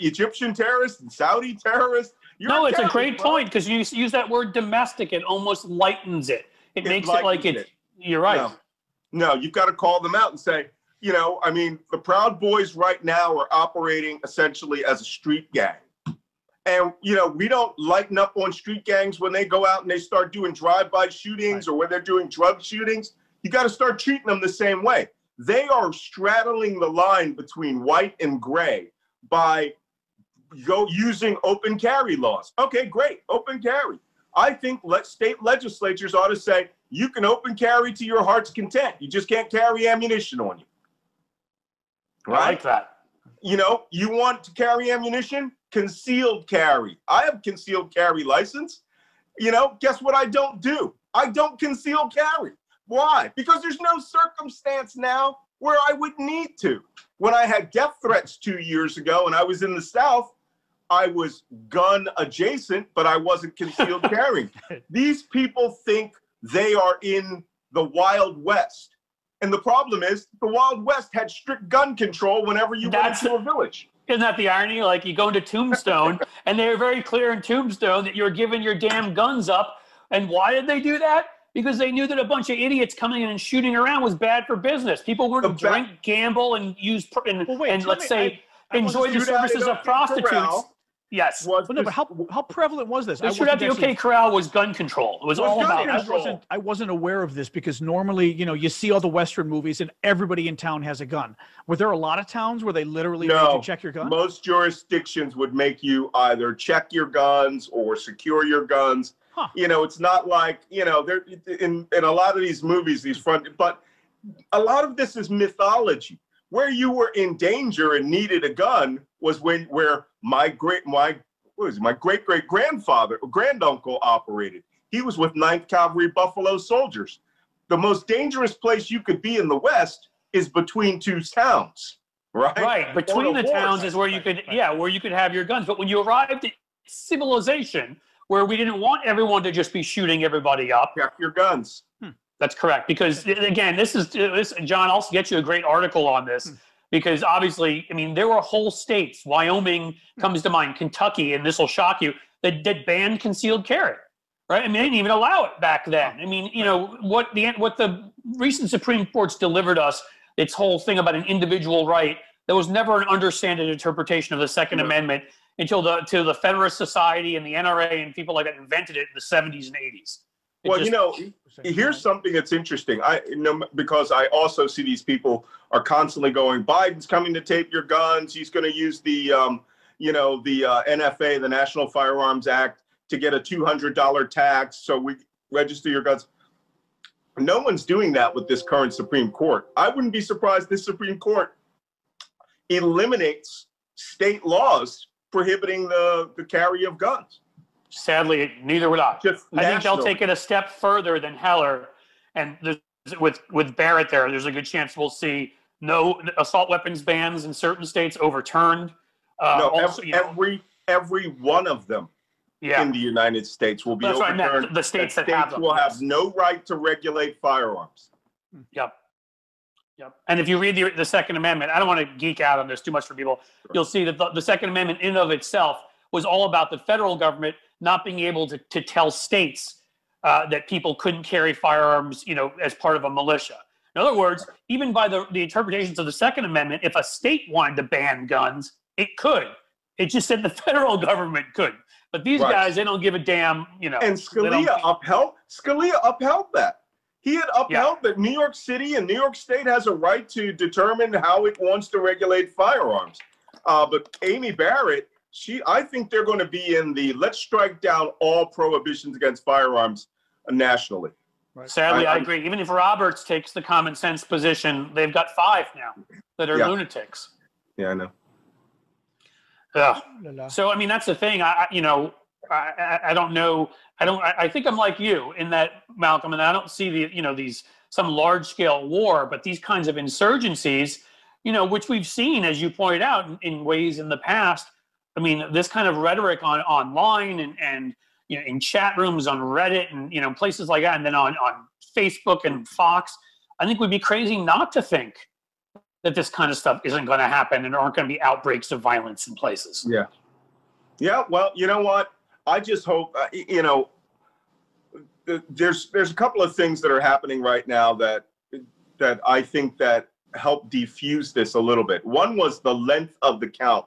Egyptian terrorists and Saudi terrorists. It's a great point, because you use that word domestic, it almost lightens it. It makes it like it's, you're right. No, you've got to call them out and say, the Proud Boys right now are operating essentially as a street gang. And, we don't lighten up on street gangs when they go out and they start doing drive-by shootings or when they're doing drug shootings. you got to start treating them the same way. They are straddling the line between white and gray by using open carry laws. Okay, great, open carry. I think state legislatures ought to say, you can open carry to your heart's content. You just can't carry ammunition on you. Right? I like that. You know, you want to carry ammunition? Concealed carry. I have concealed carry license. You know, guess what I don't do? I don't conceal carry. Why? Because there's no circumstance now where I would need to. When I had death threats 2 years ago and I was in the South, I was gun adjacent, but I wasn't concealed carrying. These people think they are in the Wild West. And the problem is the Wild West had strict gun control whenever you went into a village. Isn't that the irony? Like, you go into Tombstone and they were very clear in Tombstone that you're giving your damn guns up. And why did they do that? Because they knew that a bunch of idiots coming in and shooting around was bad for business. People were to drink, gamble, and use enjoy the services of prostitutes. Yes. But how prevalent was this? The shootout at the OK Corral was gun control. It was all about control. I wasn't aware of this because normally, you know, you see all the Western movies and everybody in town has a gun. Were there a lot of towns where they literally made you check your gun? Most jurisdictions would make you either check your guns or secure your guns. Huh. You know, it's not like, you know, there in a lot of these movies, but a lot of this is mythology. Where you were in danger and needed a gun was where my great grandfather or granduncle operated. He was with 9th Cavalry Buffalo Soldiers. The most dangerous place you could be in the West is between two towns, right? Right, between the towns is where you could, where you could have your guns. But when you arrived at civilization, where we didn't want everyone to just be shooting everybody up, check your guns. That's correct. Because again, this John, I'll get you a great article on this. Because obviously, I mean, there were whole states, Wyoming comes to mind, Kentucky, and this will shock you, that banned concealed carry, right? I mean, they didn't even allow it back then. I mean, you know, what the recent Supreme Court's delivered us, its whole thing about an individual right, there was never an understanding interpretation of the Second Amendment until the Federalist Society and the NRA and people like that invented it in the 70s and 80s. Well, you know, here's something that's interesting. Because I also see these people are constantly going, Biden's coming to tape your guns. He's going to use the NFA, the National Firearms Act, to get a $200 tax. So we register your guns. No one's doing that with this current Supreme Court. I wouldn't be surprised this Supreme Court eliminates state laws prohibiting the carry of guns. Sadly, neither would I. I think they'll take it a step further than Heller, and with Barrett there's a good chance we'll see no assault weapons bans in certain states overturned. Every one of them in the United States will be overturned. That's right. The states that have them will have no right to regulate firearms. Yep. And if you read the Second Amendment, I don't want to geek out on this too much for people. You'll see that the Second Amendment in and of itself was all about the federal government not being able to tell states that people couldn't carry firearms, you know, as part of a militia. In other words, even by the interpretations of the Second Amendment, if a state wanted to ban guns, it could. It just said the federal government could. But these guys, they don't give a damn, you know. And Scalia upheld that. He had upheld that New York City and New York State has a right to determine how it wants to regulate firearms. But Amy Barrett, I think they're going to be in the let's strike down all prohibitions against firearms nationally. Right. Sadly, I agree. Even if Roberts takes the common sense position, they've got 5 now that are lunatics. Yeah, I know. So, I mean, that's the thing. I don't know. I think I'm like you in that, Malcolm, and I don't see some large scale war, but these kinds of insurgencies, you know, which we've seen, as you pointed out, in ways in the past. I mean, this kind of rhetoric online and you know, in chat rooms on Reddit and, you know, places like that, and then on Facebook and Fox, I think we'd be crazy not to think that this kind of stuff isn't going to happen and there aren't going to be outbreaks of violence in places. Yeah. Yeah. Well, you know what? I just hope, you know, there's a couple of things that are happening right now that I think that help defuse this a little bit. One was the length of the count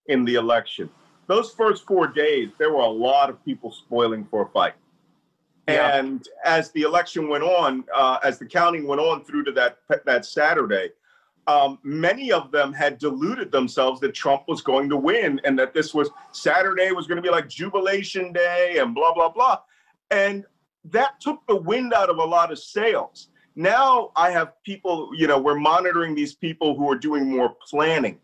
in the election. Those first 4 days, there were a lot of people spoiling for a fight. Yeah. And as the election went on, as the counting went on through to that Saturday, many of them had deluded themselves that Trump was going to win and that Saturday was going to be like Jubilation Day and blah, blah, blah. And that took the wind out of a lot of sails. Now I have people, we're monitoring these people who are doing more planning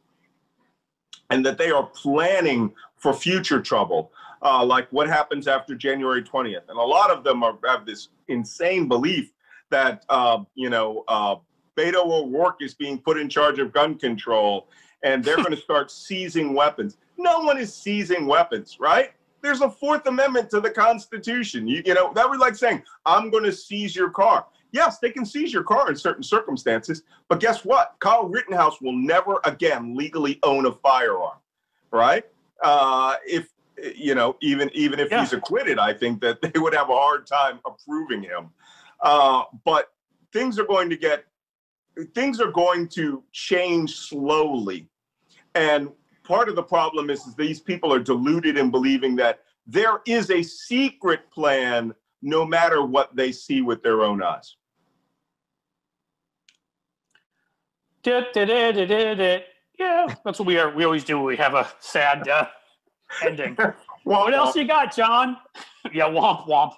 and that they are planning for future trouble, like what happens after January 20th. And a lot of them have this insane belief that, Beto O'Rourke is being put in charge of gun control and they're going to start seizing weapons. No one is seizing weapons, right? There's a Fourth Amendment to the Constitution. That was like saying, I'm going to seize your car. Yes, they can seize your car in certain circumstances, but guess what? Kyle Rittenhouse will never again legally own a firearm, right? Even if he's acquitted, I think that they would have a hard time approving him. But things are going to change slowly. And part of the problem is these people are deluded in believing that there is a secret plan no matter what they see with their own eyes. Yeah, that's what we are. We always do. We have a sad ending. What else you got, John? Yeah, womp womp.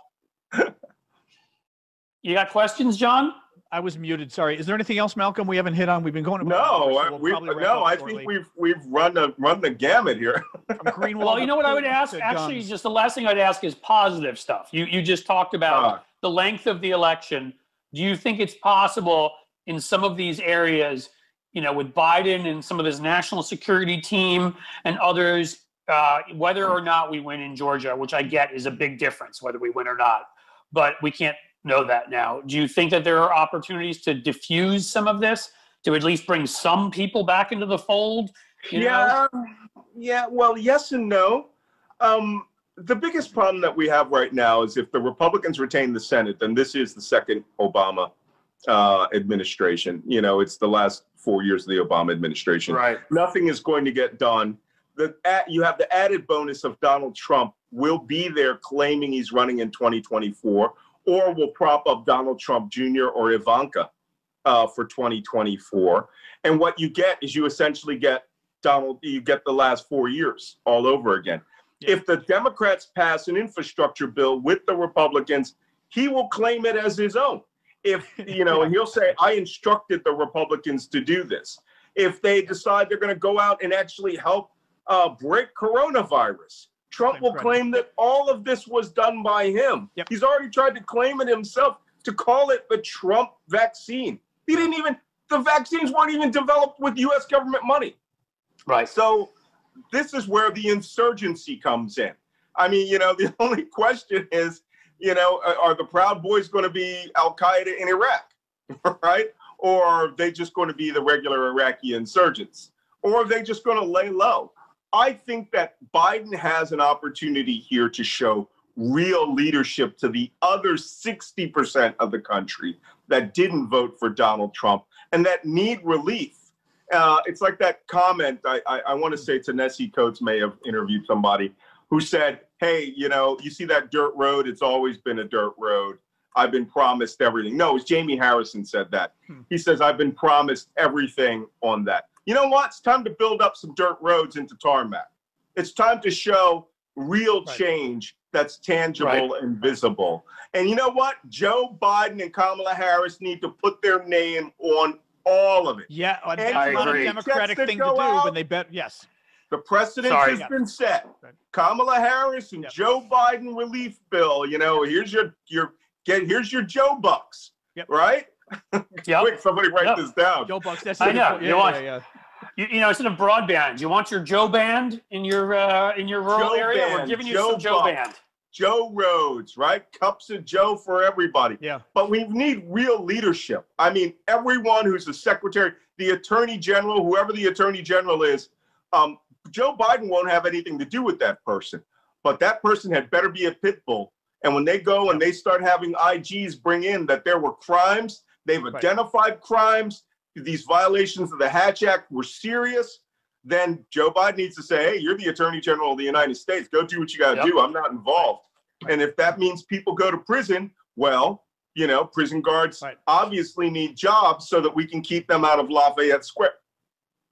You got questions, John? I was muted. Sorry. Is there anything else, Malcolm, we haven't hit on? We've been going. I think we've run the gamut here. From Greenwald. Well, you know what I would ask? Actually, just the last thing I'd ask is positive stuff. You just talked about the length of the election. Do you think it's possible in some of these areas, with Biden and some of his national security team and others, whether or not we win in Georgia, which I get is a big difference, whether we win or not, but we can't know that now. Do you think that there are opportunities to diffuse some of this, to at least bring some people back into the fold? Yeah. Well, yes and no. The biggest problem that we have right now is if the Republicans retain the Senate, then this is the second Obama administration. It's the last 4 years of the Obama administration. Right. Nothing is going to get done. You have the added bonus of Donald Trump will be there claiming he's running in 2024, or will prop up Donald Trump Jr. or Ivanka for 2024. And what you get is you essentially get you get the last 4 years all over again. Yeah. If the Democrats pass an infrastructure bill with the Republicans, he will claim it as his own. And he'll say, I instructed the Republicans to do this. If they decide they're going to go out and actually help break coronavirus, Trump will claim that all of this was done by him. Yep. He's already tried to claim it himself, to call it the Trump vaccine. The vaccines weren't even developed with U.S. government money. Right. So this is where the insurgency comes in. I mean, the only question is, are the Proud Boys going to be Al-Qaeda in Iraq, right? Or are they just going to be the regular Iraqi insurgents? Or are they just going to lay low? I think that Biden has an opportunity here to show real leadership to the other 60% of the country that didn't vote for Donald Trump and that need relief. It's like that comment, I want to say Ta-Nehisi Coates may have interviewed somebody who said, hey, you see that dirt road? It's always been a dirt road. I've been promised everything. No, it was Jamie Harrison said that. He says, I've been promised everything on that. You know what? It's time to build up some dirt roads into tarmac. It's time to show real change that's tangible and visible. And you know what? Joe Biden and Kamala Harris need to put their name on all of it. Yeah, that's not a Democratic thing to do when they bet. Yes. The precedent has been set. Kamala Harris and Joe Biden relief bill. Here's your Joe Bucks. Yep. Right? Yep. Quick, somebody write this down. Joe Bucks. That's I know. Instead of broadband, you want your Joe Band in your rural area? We're giving you some Joe Band. Joe roads, right? Cups of Joe for everybody. Yeah. But we need real leadership. I mean, everyone who's the secretary, the attorney general, whoever the attorney general is, Joe Biden won't have anything to do with that person. But that person had better be a pit bull. And when they go and they start having IGs bring in that there were crimes, they've identified crimes, these violations of the Hatch Act were serious, then Joe Biden needs to say, hey, you're the Attorney General of the United States. Go do what you got to do. I'm not involved. And if that means people go to prison, well, you know, prison guards obviously need jobs so that we can keep them out of Lafayette Square.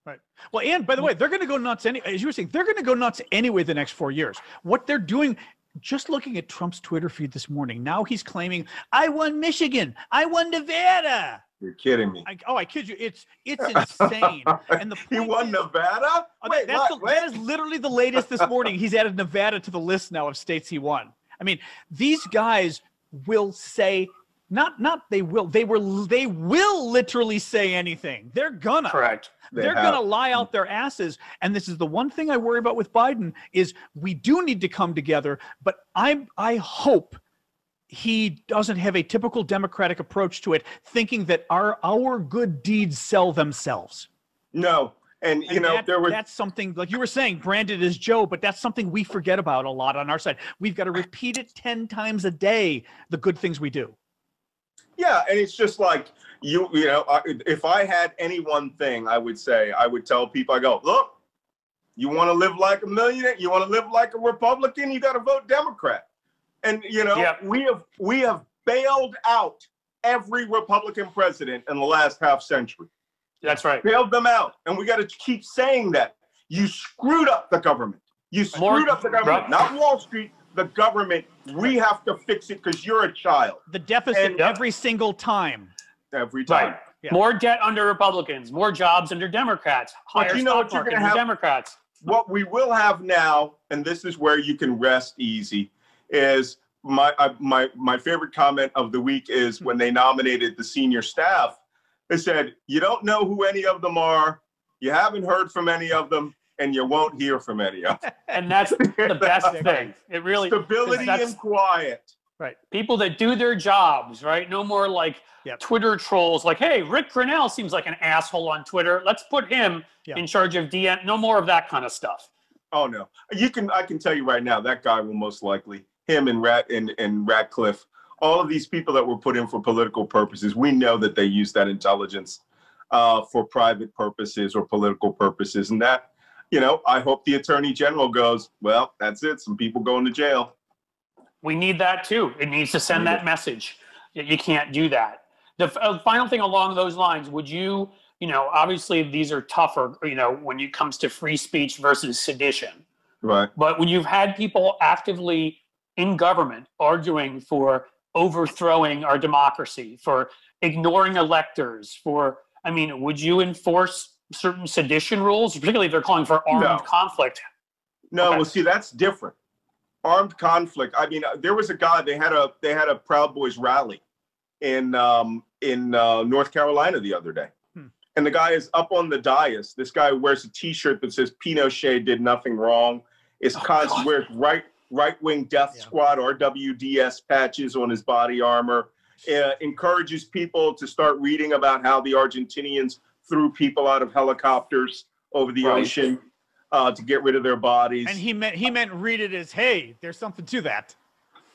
Right. Well, and by the way, they're going to go nuts as you were saying, they're going to go nuts anyway the next 4 years. What they're doing, just looking at Trump's Twitter feed this morning, now he's claiming, I won Michigan, I won Nevada. You're kidding me. I kid you. It's insane. And he won Nevada? Wait, that is literally the latest this morning. He's added Nevada to the list now of states he won. I mean, these guys will say, they will literally say anything. They're gonna. Correct. They're gonna lie out their asses. And this is the one thing I worry about with Biden is we do need to come together, but I hope he doesn't have a typical Democratic approach to it, thinking that our good deeds sell themselves. No. And you know, that's something, like you were saying, branded as Joe, but that's something we forget about a lot on our side. We've got to repeat it 10 times a day, the good things we do. Yeah, and it's just like, you know, if I had any one thing, I would tell people, I go, look, you want to live like a millionaire? You want to live like a Republican? You got to vote Democrat. And, you know, we have bailed out every Republican president in the last half century. That's right. Bailed them out. And we got to keep saying that. You screwed up the government. You screwed up the government, not Wall Street, the government. We have to fix it because you're a child. The deficit every single time. Every time. Right. Yeah. More debt under Republicans, more jobs under Democrats, higher stock market under Democrats. What we will have now, and this is where you can rest easy, is my favorite comment of the week is when they nominated the senior staff. They said, you don't know who any of them are, you haven't heard from any of them, and you won't hear from any of them. And that's the best thing. It really stability and quiet. Right. People that do their jobs, right? No more like Twitter trolls like, hey, Rick Grinnell seems like an asshole on Twitter. Let's put him in charge of DM. No more of that kind of stuff. Oh no. I can tell you right now, that guy will most likely, him and Ratcliffe, all of these people that were put in for political purposes, we know that they use that intelligence for private purposes or political purposes. And that, you know, I hope the Attorney General goes, well, that's it. Some people going to jail. We need that too. It needs to send that message. You can't do that. The final thing along those lines, would you, you know, obviously these are tougher, you know, when it comes to free speech versus sedition. Right. But when you've had people actively in government arguing for overthrowing our democracy, for ignoring electors, would you enforce certain sedition rules, particularly if they're calling for armed conflict? No, well, see, that's different. Armed conflict. I mean, there was a guy. They had a Proud Boys rally in North Carolina the other day, and the guy is up on the dais. This guy wears a T-shirt that says "Pinochet did nothing wrong." Wears right-wing death squad RWDS patches on his body armor. Encourages people to start reading about how the Argentinians threw people out of helicopters over the ocean to get rid of their bodies. And he meant read it as, hey, there's something to that.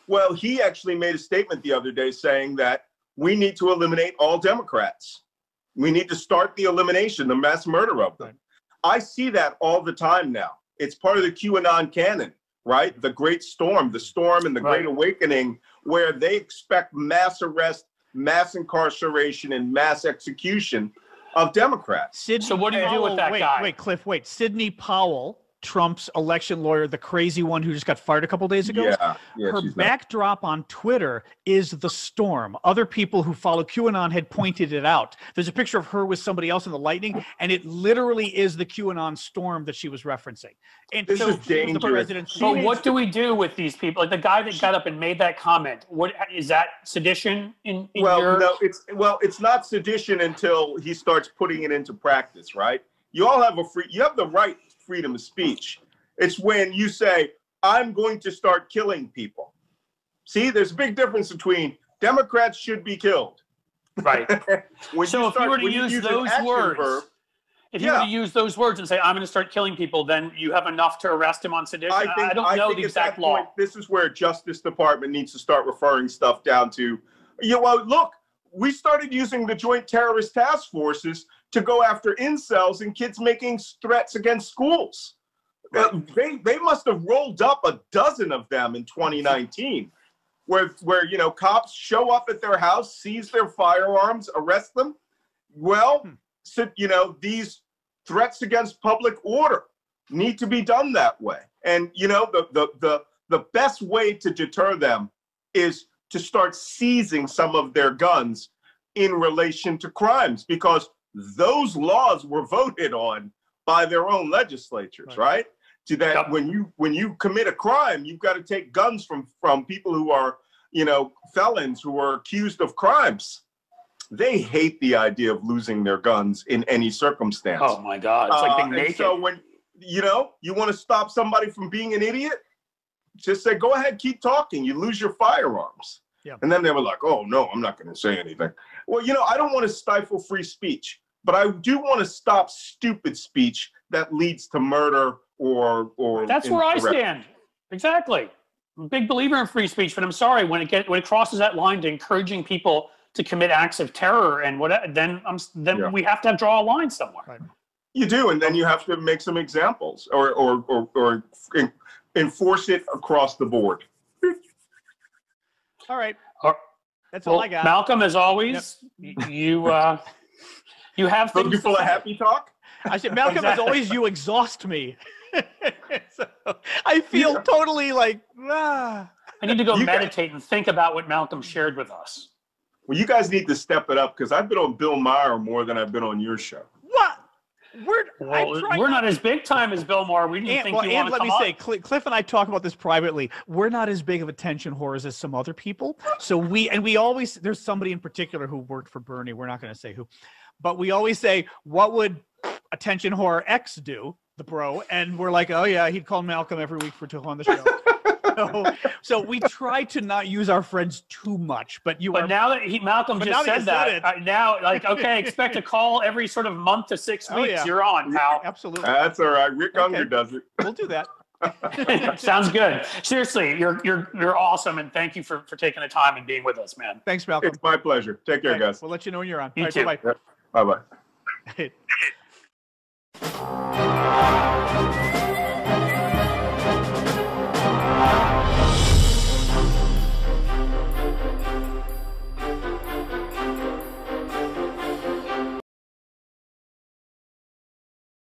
Well, he actually made a statement the other day saying that we need to eliminate all Democrats. We need to start the elimination, the mass murder of them. I see that all the time now. It's part of the QAnon canon, right? The Great Storm, the Storm and the Great Awakening, where they expect mass arrest, mass incarceration, and mass execution of Democrats. So what do you do with that guy? Wait, Cliff, wait. Sidney Powell, Trump's election lawyer, the crazy one who just got fired a couple days ago. Her backdrop on Twitter is the storm. Other people who follow QAnon had pointed it out. There's a picture of her with somebody else in the lightning, and it literally is the QAnon storm that she was referencing. And this is dangerous. So what do we do with these people? Like the guy that got up and made that comment, what is that sedition in your... No, it's not sedition until he starts putting it into practice, right? You all have you have the right freedom of speech. It's when you say, I'm going to start killing people. See, there's a big difference between Democrats should be killed. Right. So if you were to use those words, if you were to use those words and say, I'm going to start killing people, then you have enough to arrest him on sedition? I don't know the exact law. Point, this is where Justice Department needs to start referring stuff down to, look, we started using the Joint Terrorist Task Forces to go after incels and kids making threats against schools. They must have rolled up a dozen of them in 2019, where cops show up at their house, seize their firearms, arrest them. Well, so, these threats against public order need to be done that way. And the best way to deter them is to start seizing some of their guns in relation to crimes, because those laws were voted on by their own legislatures, right? To that, when you commit a crime, you've got to take guns from people who are, felons who are accused of crimes. They hate the idea of losing their guns in any circumstance. Oh my God, it's like being naked. So when you want to stop somebody from being an idiot, just say, go ahead, keep talking. You lose your firearms. Yeah. And then they were like, oh no, I'm not going to say anything. Well, I don't want to stifle free speech, but I do want to stop stupid speech that leads to murder or that's where I stand. Exactly. I'm a big believer in free speech, but I'm sorry, when it crosses that line to encouraging people to commit acts of terror and whatever, then we have to draw a line somewhere. Right. You do, and then you have to make some examples or enforce it across the board. All right. That's all I got. Malcolm, as always, you have things. Looking for a happy talk? I said, Malcolm, as always, you exhaust me. So I feel totally like, I need to go meditate and think about what Malcolm shared with us. Well, you guys need to step it up, because I've been on Bill Maher more than I've been on your show. What? We're not as big time as Bill Maher. We didn't think you want to let come me up. say, Cliff and I talk about this privately. We're not as big of attention whores as some other people. So we always, there's somebody in particular who worked for Bernie. We're not going to say who, but we always say, what would attention whore X do, the bro? And we're like, oh yeah, he'd call Malcolm every week on the show. So we try to not use our friends too much, but now that Malcolm just said that, now okay, expect a call every sort of month to 6 weeks. Yeah. You're on, pal. Absolutely. That's all right. Rick Unger does it. We'll do that. Sounds good. Seriously, you're awesome, and thank you for taking the time and being with us, man. Thanks, Malcolm. It's my pleasure. Take care, guys. We'll let you know when you're on. You too. Bye-bye.